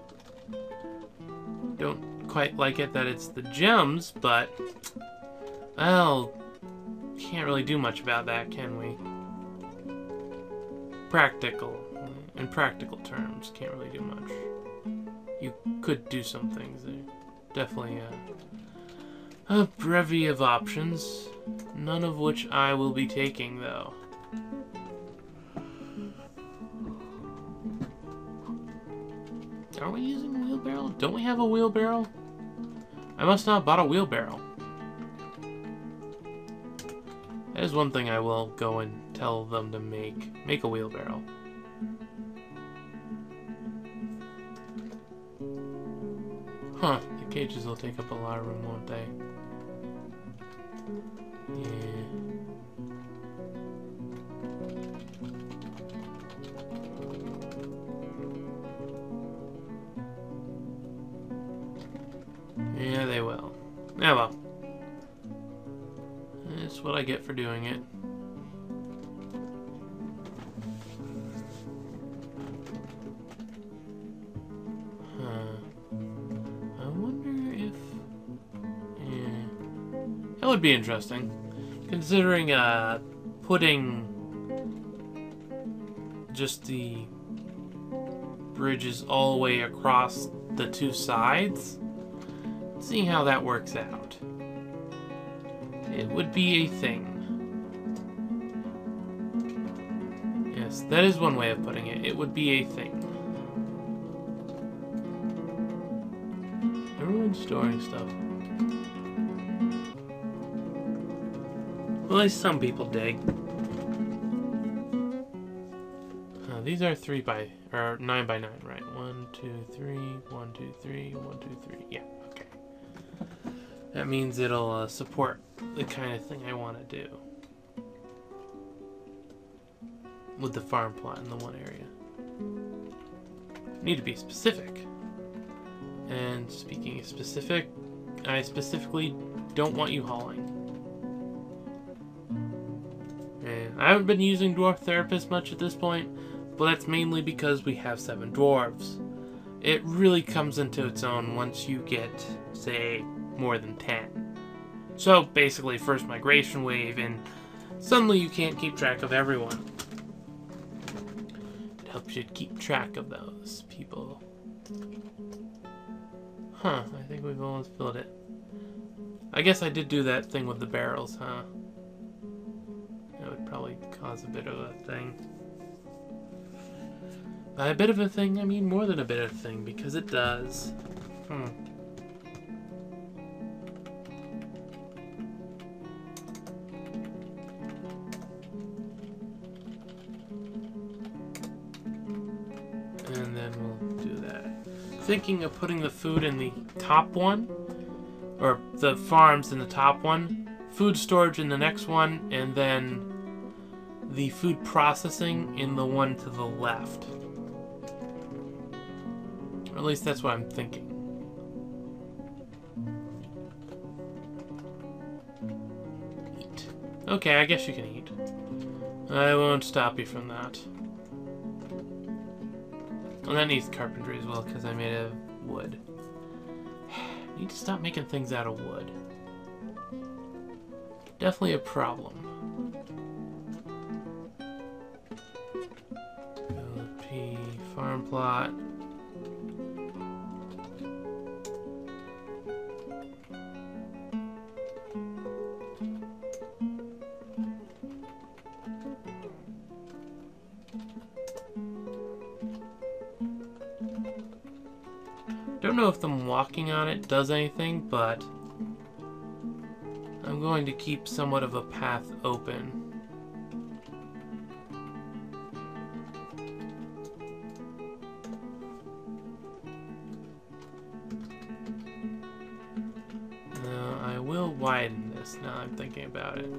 Don't quite like it that it's the gems, but... Well, can't really do much about that, can we? In practical terms, can't really do much. You could do some things there. Definitely a bevy of options, none of which I will be taking, though. Are we using a wheelbarrow? Don't we have a wheelbarrow? I must not have bought a wheelbarrow. That is one thing I will go and tell them to make. Make a wheelbarrow. Huh, the cages will take up a lot of room, won't they? Yeah. Yeah, they will. Yeah, well. That's what I get for doing it. I wonder if... Yeah. That would be interesting. Considering, putting just the bridges all the way across the two sides. See how that works out. It would be a thing. Yes, that is one way of putting it. It would be a thing. Everyone's storing stuff. Well, at least some people dig. These are 9 by 9, right? 1, 2, 3, 1, 2, 3, 1, 2, 3. Yeah, okay. That means it'll support the kind of thing I want to do with the farm plot in the one area. Need to be specific. And speaking of specific, I specifically don't want you hauling. And I haven't been using Dwarf Therapist much at this point, but that's mainly because we have 7 dwarves. It really comes into its own once you get, say, more than 10. So basically, first migration wave, and suddenly you can't keep track of everyone. It helps you keep track of those people. Huh, I think we've almost filled it. I guess I did do that thing with the barrels, huh? That would probably cause a bit of a thing. By a bit of a thing, I mean more than a bit of a thing, because it does. And then we'll do that. Thinking of putting the food in the top one, or the farms in the top one, food storage in the next one, and then the food processing in the one to the left. Or at least that's what I'm thinking. Eat. Okay, I guess you can eat. I won't stop you from that. And that needs carpentry as well, because I made it of wood. I need to stop making things out of wood. Definitely a problem. LP farm plot. Don't know if them walking on it does anything, but I'm going to keep somewhat of a path open. Now, I will widen this now I'm thinking about it.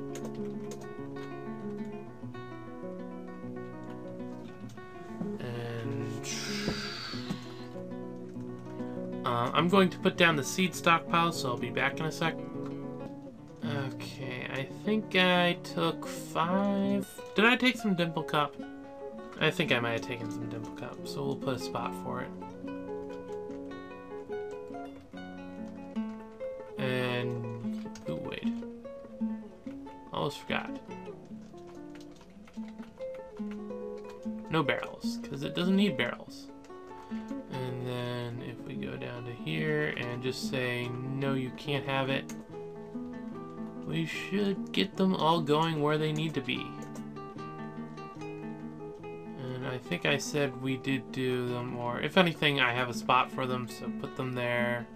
I'm going to put down the seed stockpile, so I'll be back in a sec. Okay, I think I took 5... Did I take some Dimple Cup? I think I might have taken some Dimple Cup, so we'll put a spot for it. And... oh, wait. Almost forgot. No barrels, because it doesn't need barrels. And then if we go down to here and just say, no, you can't have it, we should get them all going where they need to be. And I think I said we did do them, or if anything, I have a spot for them, so put them there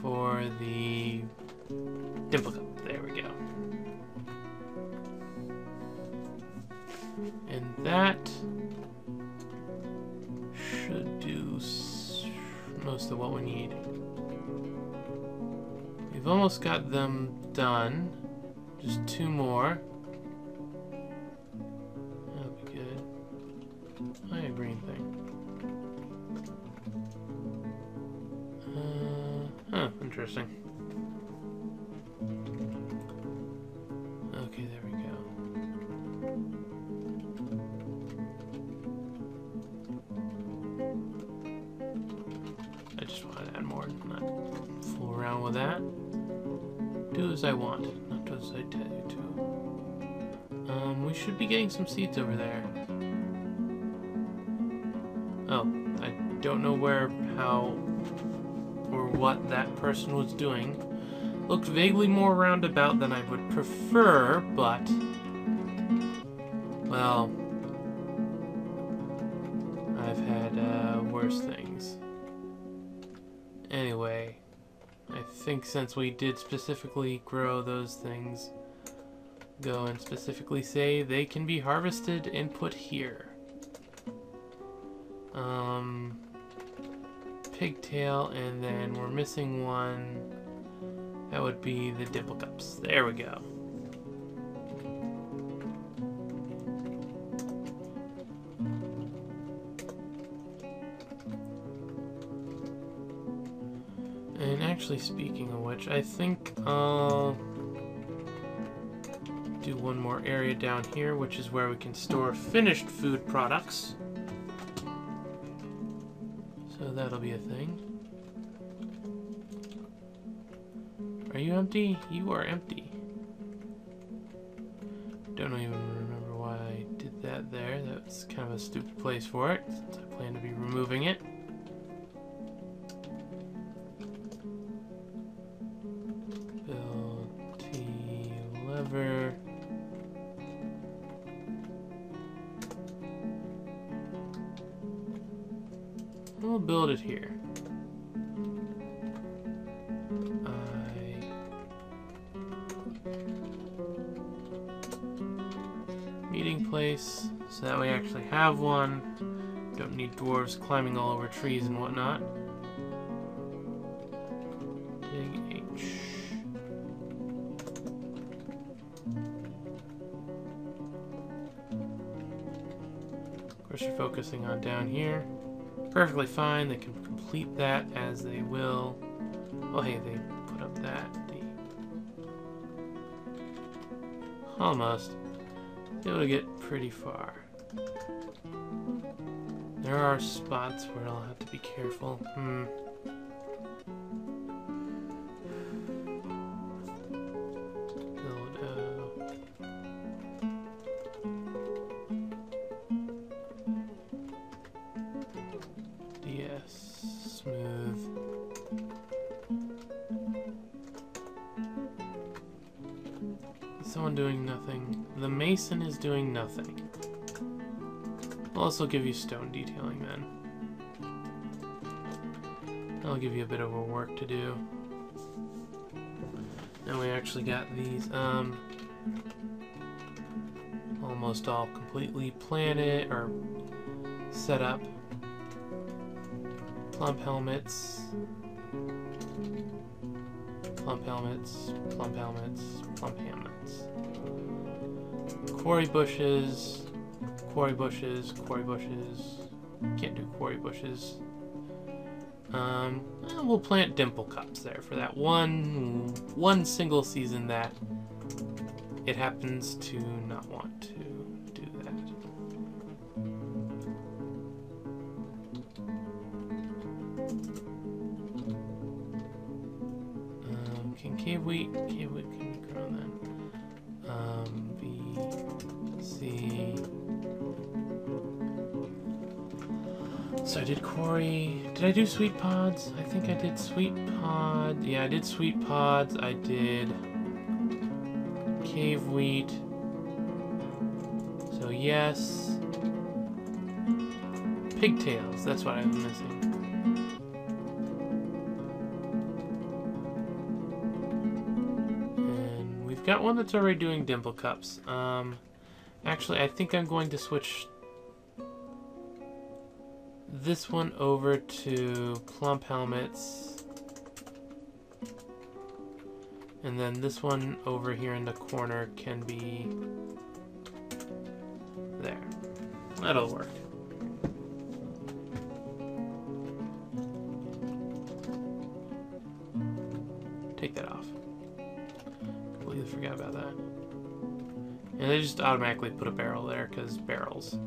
for the Dimple Cup. There we go. And that should do most of what we need. We've almost got them done. Just 2 more. That'll be good. Oh, yeah, green thing. Huh, interesting. Okay, there we go. I just want to add more, not fool around with that. Do as I want, not as I tell you to. We should be getting some seeds over there. Oh, I don't know where, how, or what that person was doing. Looked vaguely more roundabout than I would prefer, but... well... I've had, worse things. Anyway, I think since we did specifically grow those things, go and specifically say they can be harvested and put here. pigtail, and then we're missing one. That would be the dimple cups. There we go. And actually, speaking of which, I think I'll do one more area down here, which is where we can store finished food products. So that'll be a thing. Are you empty? You are empty. Don't even remember why I did that there. That's kind of a stupid place for it, since I plan to be removing it. Build T lever. We'll build it here. Meeting place, so that we actually have one. Don't need dwarves climbing all over trees and whatnot. Dig H. Of course, you're focusing on down here. Perfectly fine, they can complete that as they will. Oh hey, they put up that D. Almost. Able to get pretty far. There are spots where I'll have to be careful. Build out. DS. Smooth. Someone doing nothing. The mason is doing nothing. I'll also give you stone detailing then. I'll give you a bit of a work to do. Now we actually got these almost all completely planted or set up. Plump helmets. Plump helmets, plump helmets, plump helmets. Quarry bushes, quarry bushes, quarry bushes. Can't do quarry bushes. We'll plant dimple cups there for that one single season that it happens to not want to do that. Cave wheat can be grown then. B, C. So I did quarry. Did I do sweet pods? I think I did sweet pod. Yeah, I did sweet pods. I did cave wheat. So yes. Pigtails, that's what I'm missing. Got one that's already doing dimple cups. Actually, I think I'm going to switch this one over to plump helmets. And then this one over here in the corner can be there. That'll work. Take that off. Completely forgot about that. And they just automatically put a barrel there because barrels.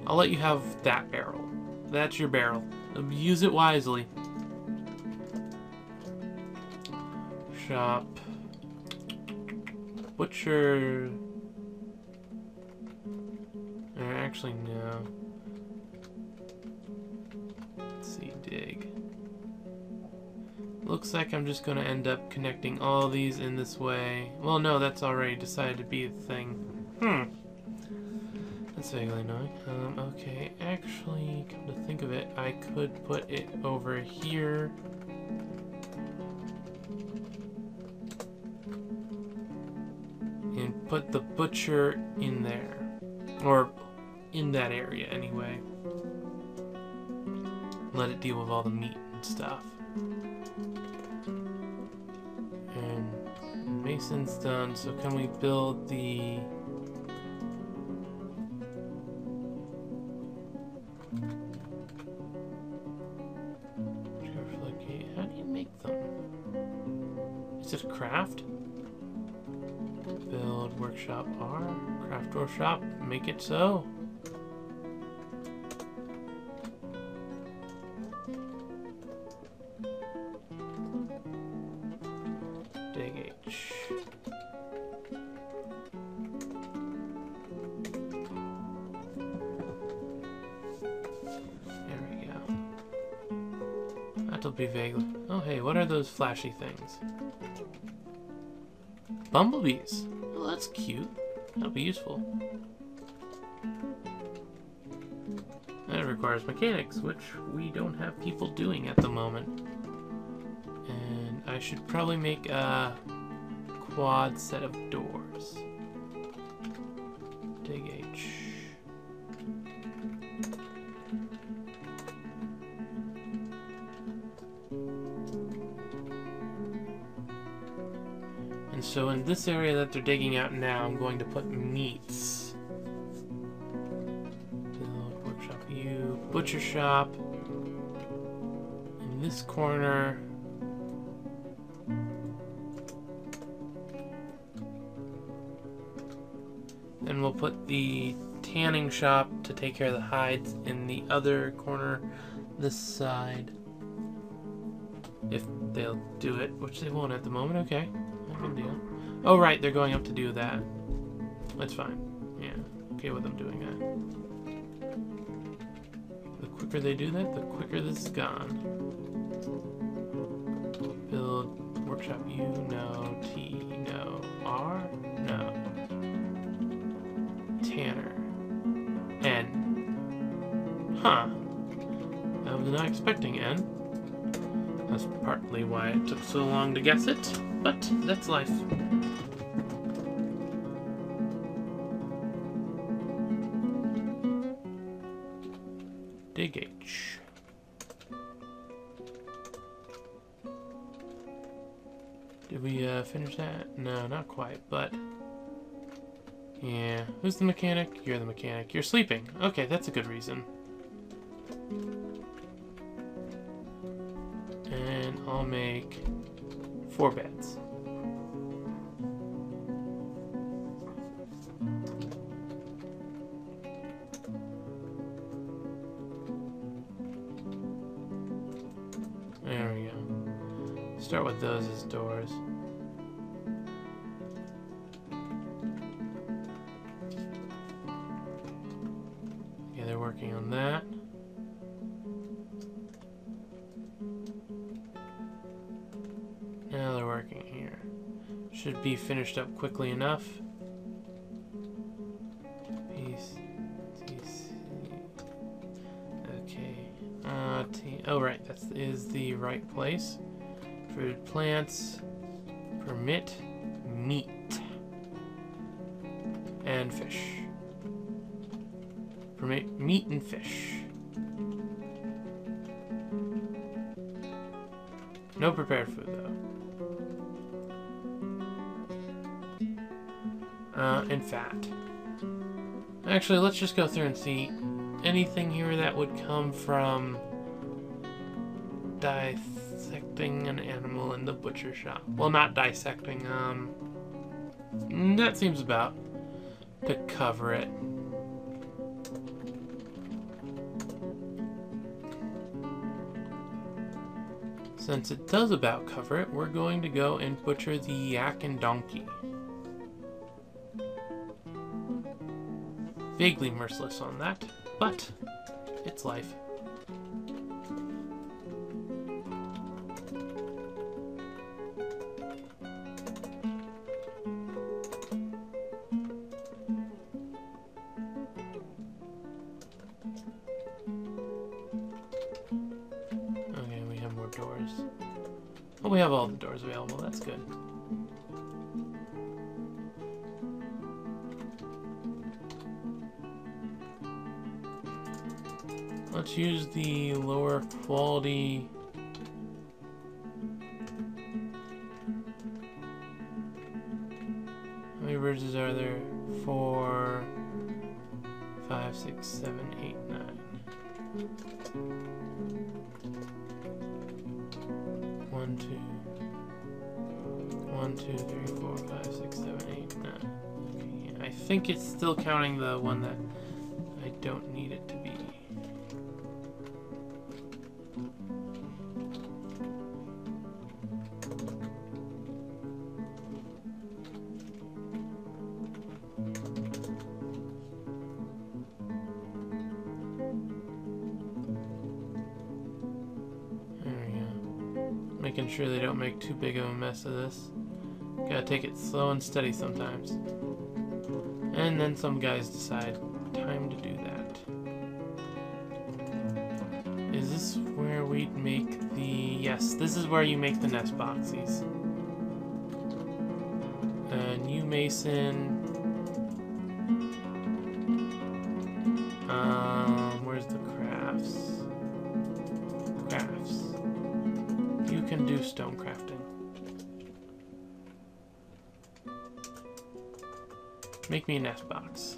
I'll let you have that barrel. That's your barrel. Use it wisely. Shop. Butcher. Actually, no. Let's see, dig. Looks like I'm just going to end up connecting all these in this way. Well, no, that's already decided to be the thing. That's vaguely annoying. Okay, actually, come to think of it, I could put it over here. And put the butcher in there. Or in that area, anyway. let it deal with all the meat and stuff. And mason's done, so can we build the... How do you make them? Is it a craft? Build workshop R, craft workshop, make it so. Dig H. There we go. That'll be vaguely. Oh hey, what are those flashy things? Bumblebees. Oh, that's cute. That'll be useful. That requires mechanics, which we don't have people doing at the moment. And I should probably make a quad set of doors. Dig H. And so in this area that they're digging out now, I'm going to put meats. Build workshop U, butcher shop. In this corner. Then we'll put the tanning shop to take care of the hides in the other corner, this side. If they'll do it, which they won't at the moment. Okay, no big deal. Oh right, they're going up to do that. That's fine. Yeah, okay with them doing that. The quicker they do that, the quicker this is gone. Build workshop U, no. T, no. R, no. Tanner. N. Huh. I was not expecting N. That's partly why it took so long to guess it, but that's life. Dig H. Did we finish that? No, not quite, but... Yeah. Who's the mechanic? You're the mechanic. You're sleeping. Okay, that's a good reason. And I'll make 4 beds. There we go. Start with those as doors. Yeah, they're working on that. Now they're working here. Should be finished up quickly enough. Piece. Okay. Oh right, that is the right place. Fruit plants. Permit meat. And fish. Permit meat and fish. No prepared food though. And fat. Actually, let's just go through and see anything here that would come from dissecting an animal in the butcher shop. Well, not dissecting, that seems about to cover it. Since it does about cover it, we're going to go and butcher the yak and donkey. Vaguely merciless on that, but it's life. Okay, we have more doors. Oh, we have all the doors available, that's good. Let's use the lower quality. How many bridges are there? 4, 5, 6, 7, 8, 9. 1, 2. 1, 2, 3, 4, 5, 6, 7, 8, 9. Okay, I think it's still counting the one that I don't need it to be. Making sure they don't make too big of a mess of this. Gotta take it slow and steady sometimes. And then some guys decide, time to do that. Is this where we'd make the... Yes, this is where you make the nest boxies. New mason. Where's the crafts? Crafts. You can do stone crafting. Make me a nest box.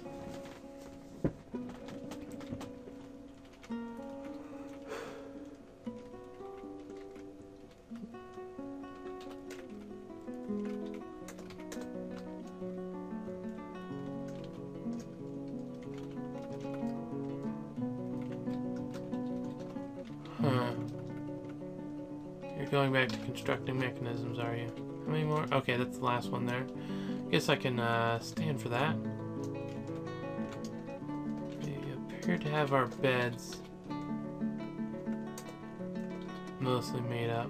You're going back to constructing mechanisms, are you? How many more? Okay, that's the last one there. Guess I can stand for that. We appear to have our beds mostly made up.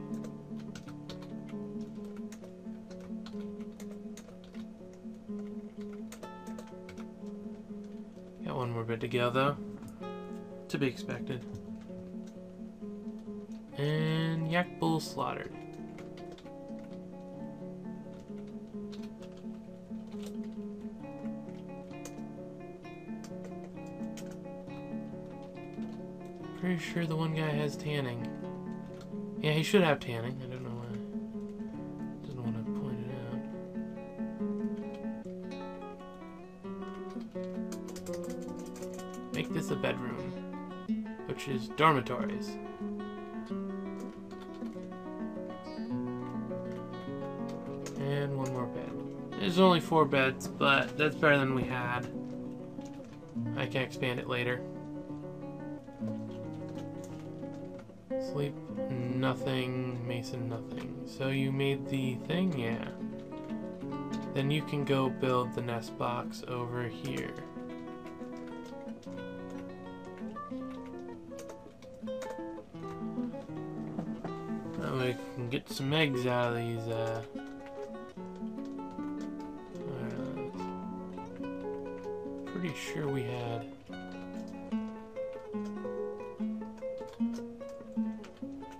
Got one more bed to go, though. To be expected. And yak bull slaughtered. Pretty sure the one guy has tanning. Yeah, he should have tanning. I don't know why. Doesn't want to point it out. Make this a bedroom, which is dormitories. And one more bed. There's only 4 beds, but that's better than we had. I can expand it later. Sleep, nothing. Mason, nothing. So you made the thing? Yeah. Then you can go build the nest box over here. That way we can get some eggs out of these, pretty sure we had.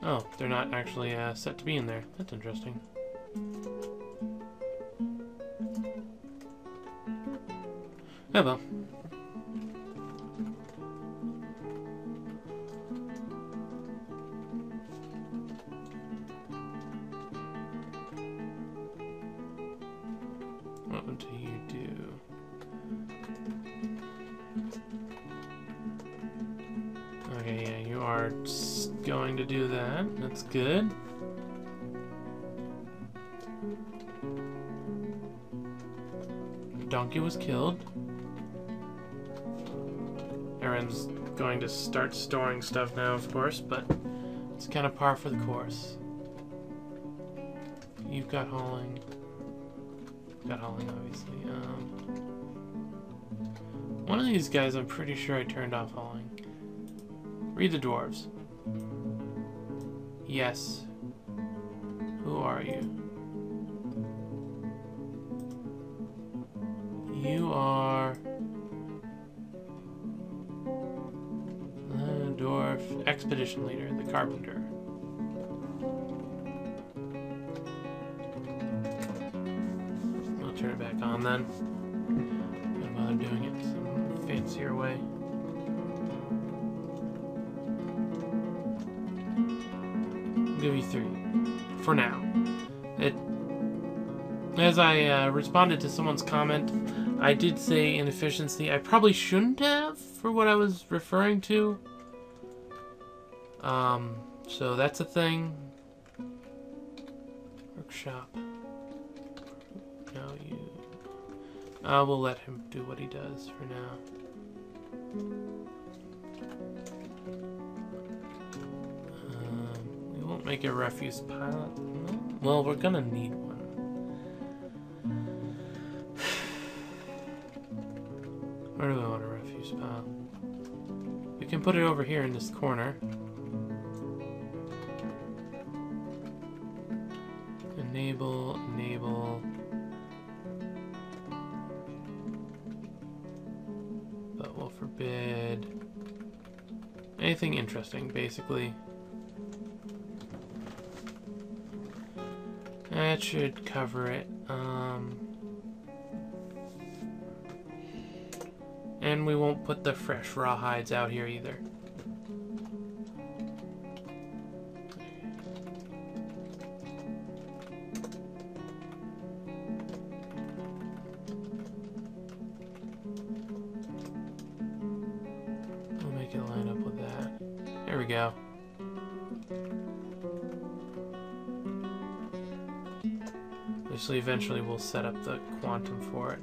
Oh, they're not actually set to be in there. That's interesting. Oh well. What do you do? Okay, yeah, you are going to do that. That's good. Donkey was killed. Aaron's going to start storing stuff now, of course, but it's kind of par for the course. You've got hauling. Got hauling, obviously. One of these guys, I'm pretty sure I turned off hauling. Read the dwarves. Yes. Who are you? You are the dwarf expedition leader, the carpenter. I'll turn it back on then. Don't bother doing it some fancier way. give you 3. For now. As I responded to someone's comment, I did say inefficiency. I probably shouldn't have for what I was referring to. So that's a thing. Workshop. No, you... we'll let him do what he does for now. We won't make a refuse pile. Well, we're gonna need one. Where do we want a refuse pile? We can put it over here in this corner. Enable, enable. But we'll forbid anything interesting, basically. That should cover it. And we won't put the fresh raw hides out here either. We'll make it line up with that. There we go. Obviously, eventually we'll set up the quantum for it.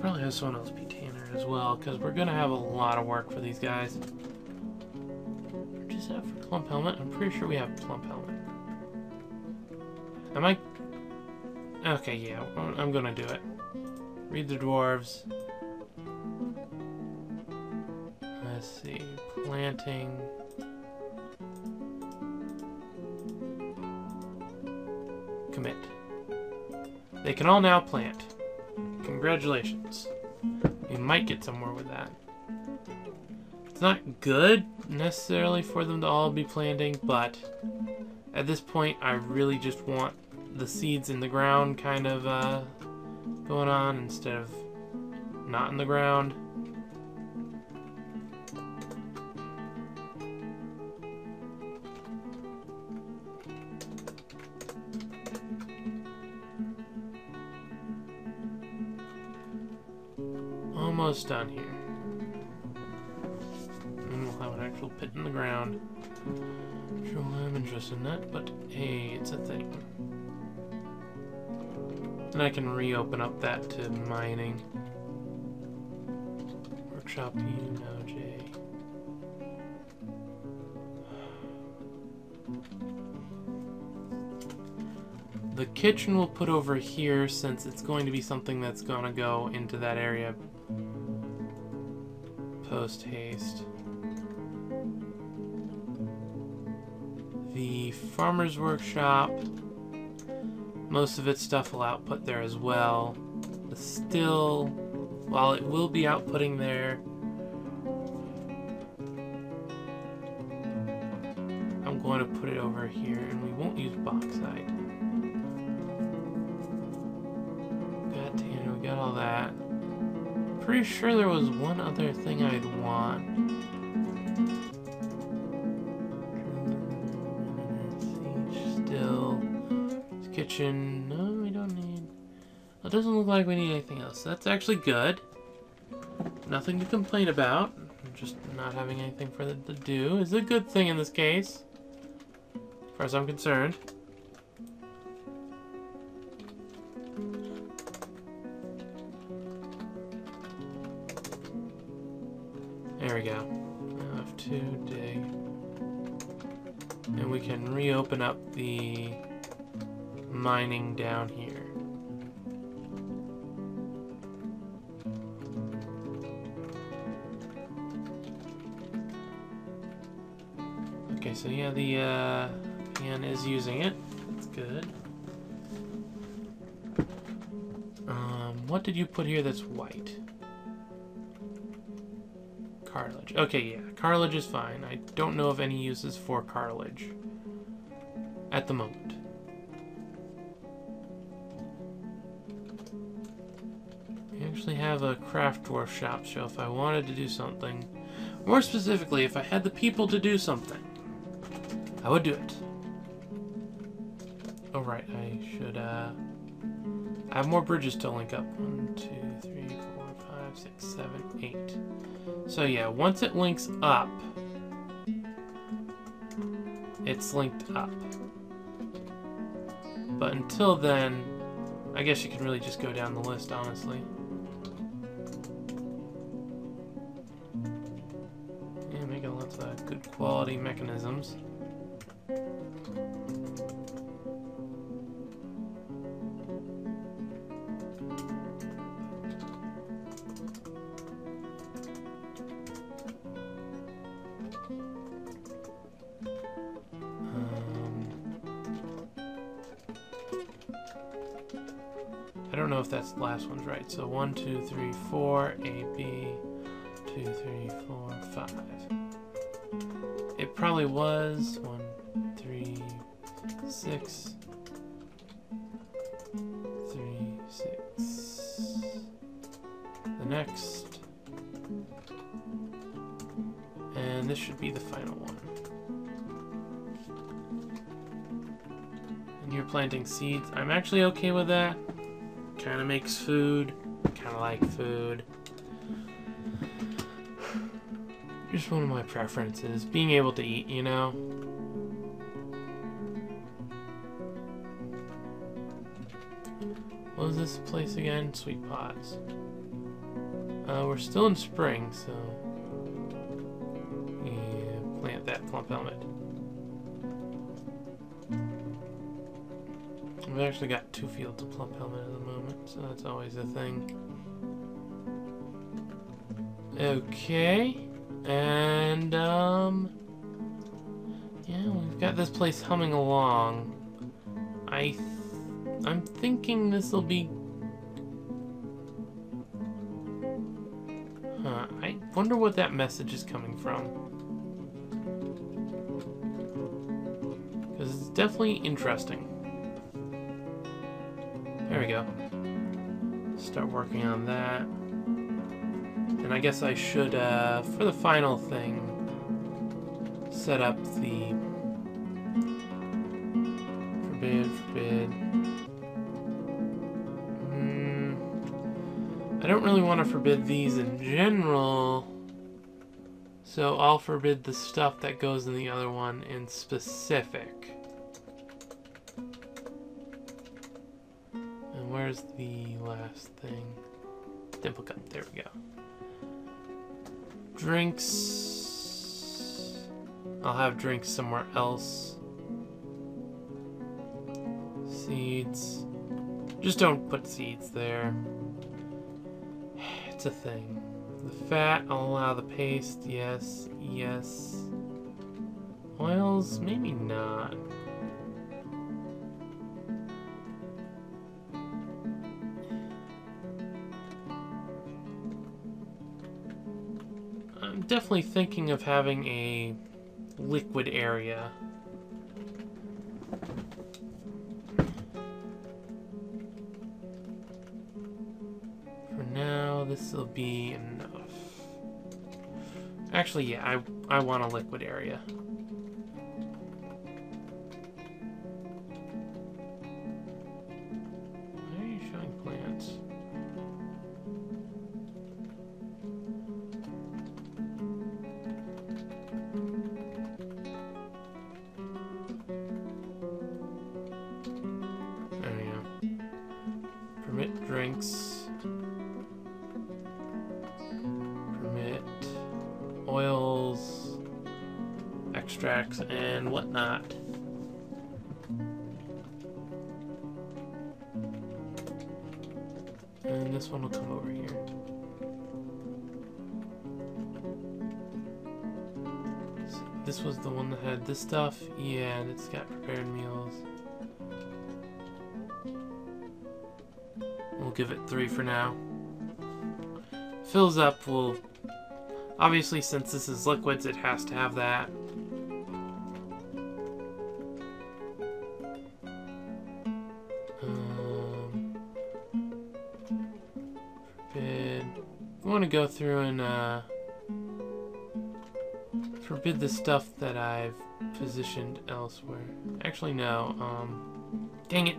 Probably have someone else be Tanner as well, because we're gonna have a lot of work for these guys. What does that for Plump Helmet? I'm pretty sure we have Plump Helmet. Am I? Okay, yeah, I'm gonna do it. Read the dwarves. Let's see, planting. Commit. They can all now plant. Congratulations. We might get somewhere with that. It's not good necessarily for them to all be planting, but at this point I really just want the seeds in the ground kind of going on instead of not in the ground. Almost done here. And we'll have an actual pit in the ground. Sure, I'm interested in that, but hey, it's a thing. And I can reopen up that to mining. Workshop, you know, Jay. The kitchen we'll put over here since it's going to be something that's going to go into that area post haste. The farmer's workshop, most of its stuff will output there as well. But still, while it will be outputting there, I'm going to put it over here, and we won't use bauxite. Got tan, we got all that. Pretty sure there was one other thing I'd want. Still, kitchen. No, we don't need. It doesn't look like we need anything else. That's actually good. Nothing to complain about. Just not having anything for them to do is a good thing in this case, as far as I'm concerned. There we go. Now have to dig. And we can reopen up the mining down here. Okay, so yeah, the pan is using it. That's good. What did you put here that's white? Cartilage. Okay, yeah, cartilage is fine. I don't know of any uses for cartilage at the moment. actually have a craft dwarf shop, so if I wanted to do something, more specifically, if I had the people to do something, I would do it. Oh right, I should I have more bridges to link up. 1, 2, 3, 4, 5, 6, 7, 8. So yeah, once it links up, it's linked up. But until then, I guess you can really just go down the list, honestly. Yeah, making lots of good quality mechanisms. I don't know if that's the last one's right. So 1, 2, 3, 4, A, B, 2, 3, 4, 5. It probably was 1, 3, 6, 3, 6. The next. And this should be the final one. And you're planting seeds. I'm actually okay with that. Kind of makes food. Kind of like food. Just one of my preferences. Being able to eat, you know? What was this place again? Sweet Pots. We're still in spring, so... yeah, plant that plump helmet. We've actually got 2 fields of plump helmet at the moment, so that's always a thing. Okay, and yeah, we've got this place humming along. I'm thinking this will be. Huh? I wonder what that message is coming from. Because it's definitely interesting. There we go. Start working on that. And I guess I should, for the final thing, set up the forbid. I don't really want to forbid these in general, so I'll forbid the stuff that goes in the other one in specific. Where's the last thing? Dimple cup. There we go. Drinks. I'll have drinks somewhere else. Seeds. Just don't put seeds there. It's a thing. The fat, I'll allow the paste. Yes. Yes. Oils, maybe not. Definitely thinking of having a liquid area. For now, this will be enough. Actually, yeah, I want a liquid area. Why are you showing plants? Drinks. Permit oils, extracts, and whatnot. And this one will come over here. So this was the one that had this stuff. Yeah, and it's got prepared meals. We'll give it 3 for now. Fills up, we'll... obviously, since this is liquids, it has to have that. Forbid. I want to go through and forbid the stuff that I've positioned elsewhere. Actually, no. Dang it.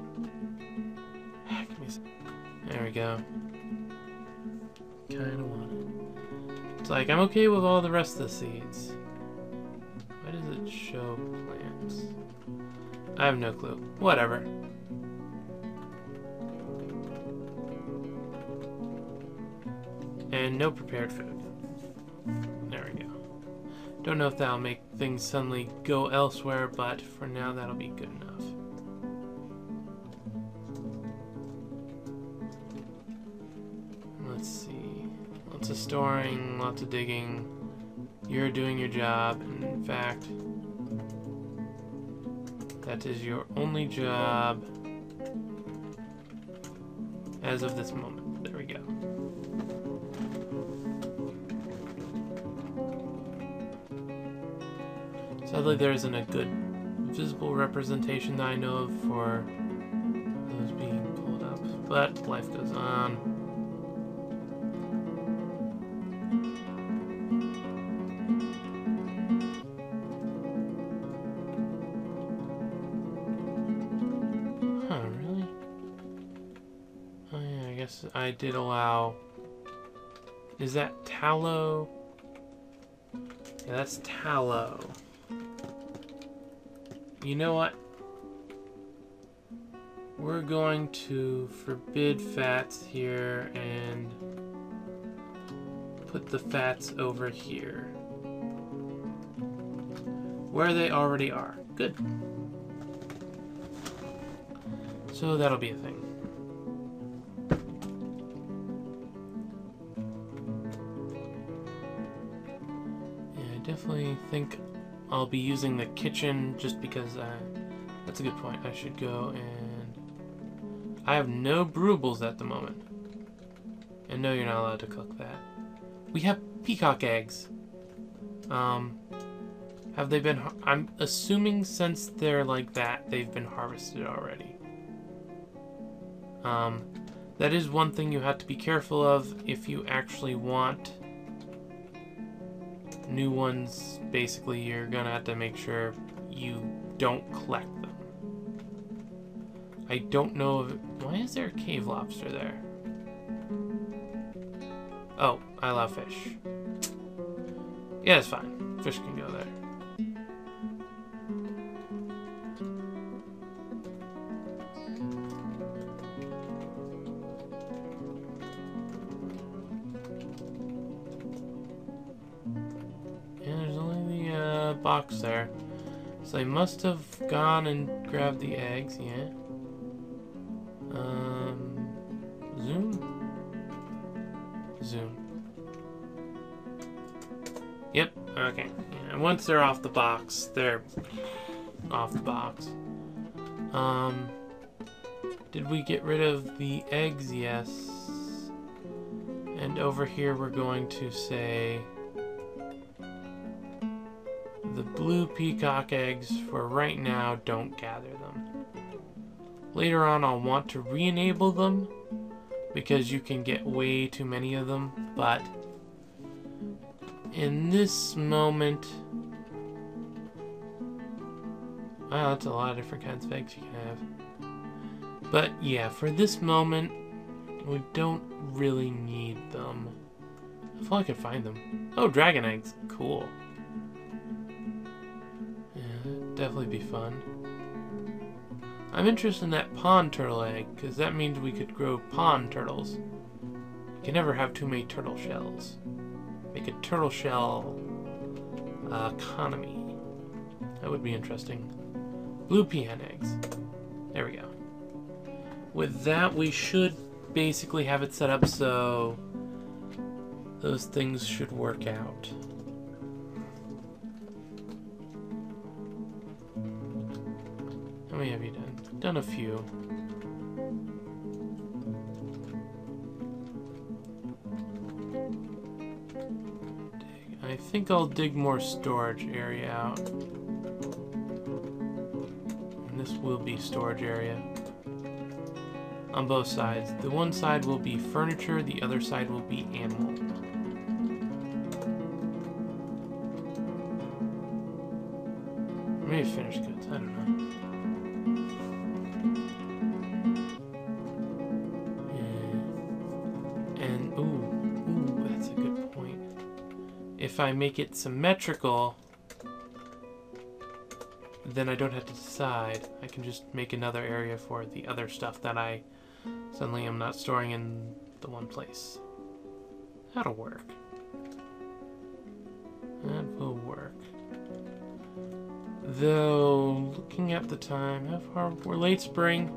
Give me a second. There we go. Kind of want it. It's like, I'm okay with all the rest of the seeds. Why does it show plants? I have no clue. Whatever. And no prepared food. There we go. Don't know if that'll make things suddenly go elsewhere, but for now that'll be good enough. Let's see. Lots of storing, lots of digging. You're doing your job, and in fact, that is your only job as of this moment. There we go. Sadly, there isn't a good visible representation that I know of for those being pulled up, but life goes on. Huh, really? Oh yeah, I guess I did allow... Is that tallow? Yeah, that's tallow. You know what? We're going to forbid fats here and put the fats over here, where they already are. Good. So that'll be a thing. Yeah, I definitely think I'll be using the kitchen just because that's a good point. I should go and... I have no brewables at the moment. And no, you're not allowed to cook that. We have peacock eggs. Have they been... I'm assuming since they're like that, they've been harvested already. That is one thing you have to be careful of if you actually want new ones. Basically, you're gonna have to make sure you don't collect them. I don't know if... Why is there a cave lobster there? Oh, I allow fish. Yeah, it's fine. Fish can go there. Box there. So they must have gone and grabbed the eggs, yeah. Zoom? Zoom. Yep, okay. Yeah, and once they're off the box, they're off the box. Did we get rid of the eggs? Yes. And over here we're going to say the blue peacock eggs for right now, don't gather them. Later on I'll want to re-enable them because you can get way too many of them, but in this moment, wow, that's a lot of different kinds of eggs you can have. But yeah, for this moment, we don't really need them. If I could find them. Oh, dragon eggs, cool. Definitely be fun. I'm interested in that pond turtle egg, because that means we could grow pond turtles. You can never have too many turtle shells. Make a turtle shell economy. That would be interesting. Blue peahen eggs. There we go. With that, we should basically have it set up so those things should work out. How many have you done? Done a few. I think I'll dig more storage area out. And this will be storage area. On both sides. The one side will be furniture, the other side will be animal. goods. I don't know. And, ooh, that's a good point. If I make it symmetrical, then I don't have to decide. I can just make another area for the other stuff that I suddenly am not storing in the one place. That'll work. That will work. Though, looking at the time, how far? We're late spring.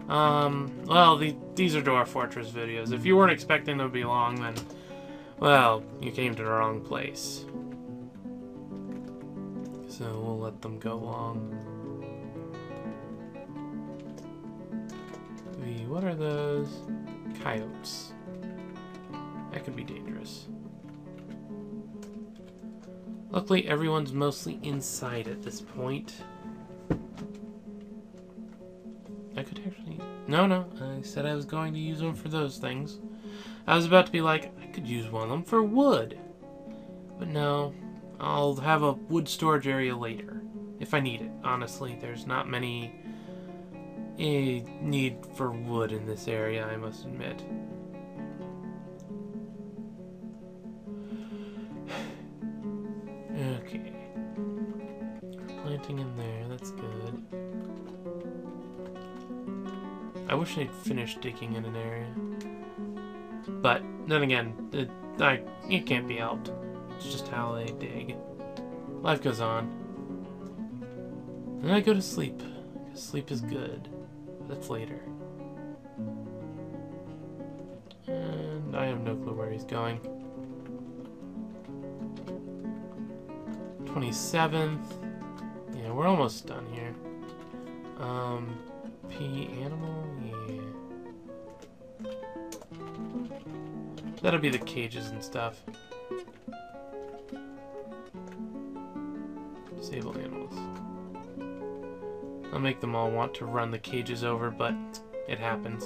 Well, these are Dwarf Fortress videos. If you weren't expecting them to be long, then, well, you came to the wrong place. So we'll let them go long. What are those? Coyotes. That could be dangerous. Luckily, everyone's mostly inside at this point. I could actually... No, I said I was going to use them for those things. I was about to be like, I could use one of them for wood. But no, I'll have a wood storage area later, if I need it. Honestly, there's not many need for wood in this area, I must admit. Okay. Planting in there, that's good. I wish I'd finished digging in an area. But, then again, it can't be helped. It's just how they dig. Life goes on. And I go to sleep. Because sleep is good. That's later. And I have no clue where he's going. 27th. Yeah, we're almost done here. P animal? Yeah. That'll be the cages and stuff. Disable animals. I'll make them all want to run the cages over, but it happens.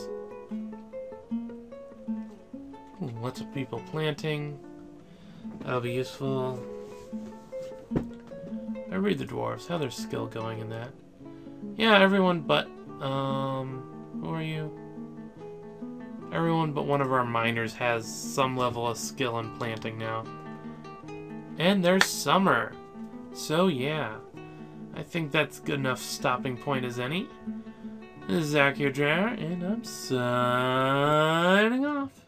Ooh, lots of people planting. That'll be useful. I read the dwarves. How's their skill going in that? Yeah, everyone but, who are you? Everyone but one of our miners has some level of skill in planting now. And there's summer. So yeah, I think that's good enough stopping point as any. This is Akhier, and I'm signing off.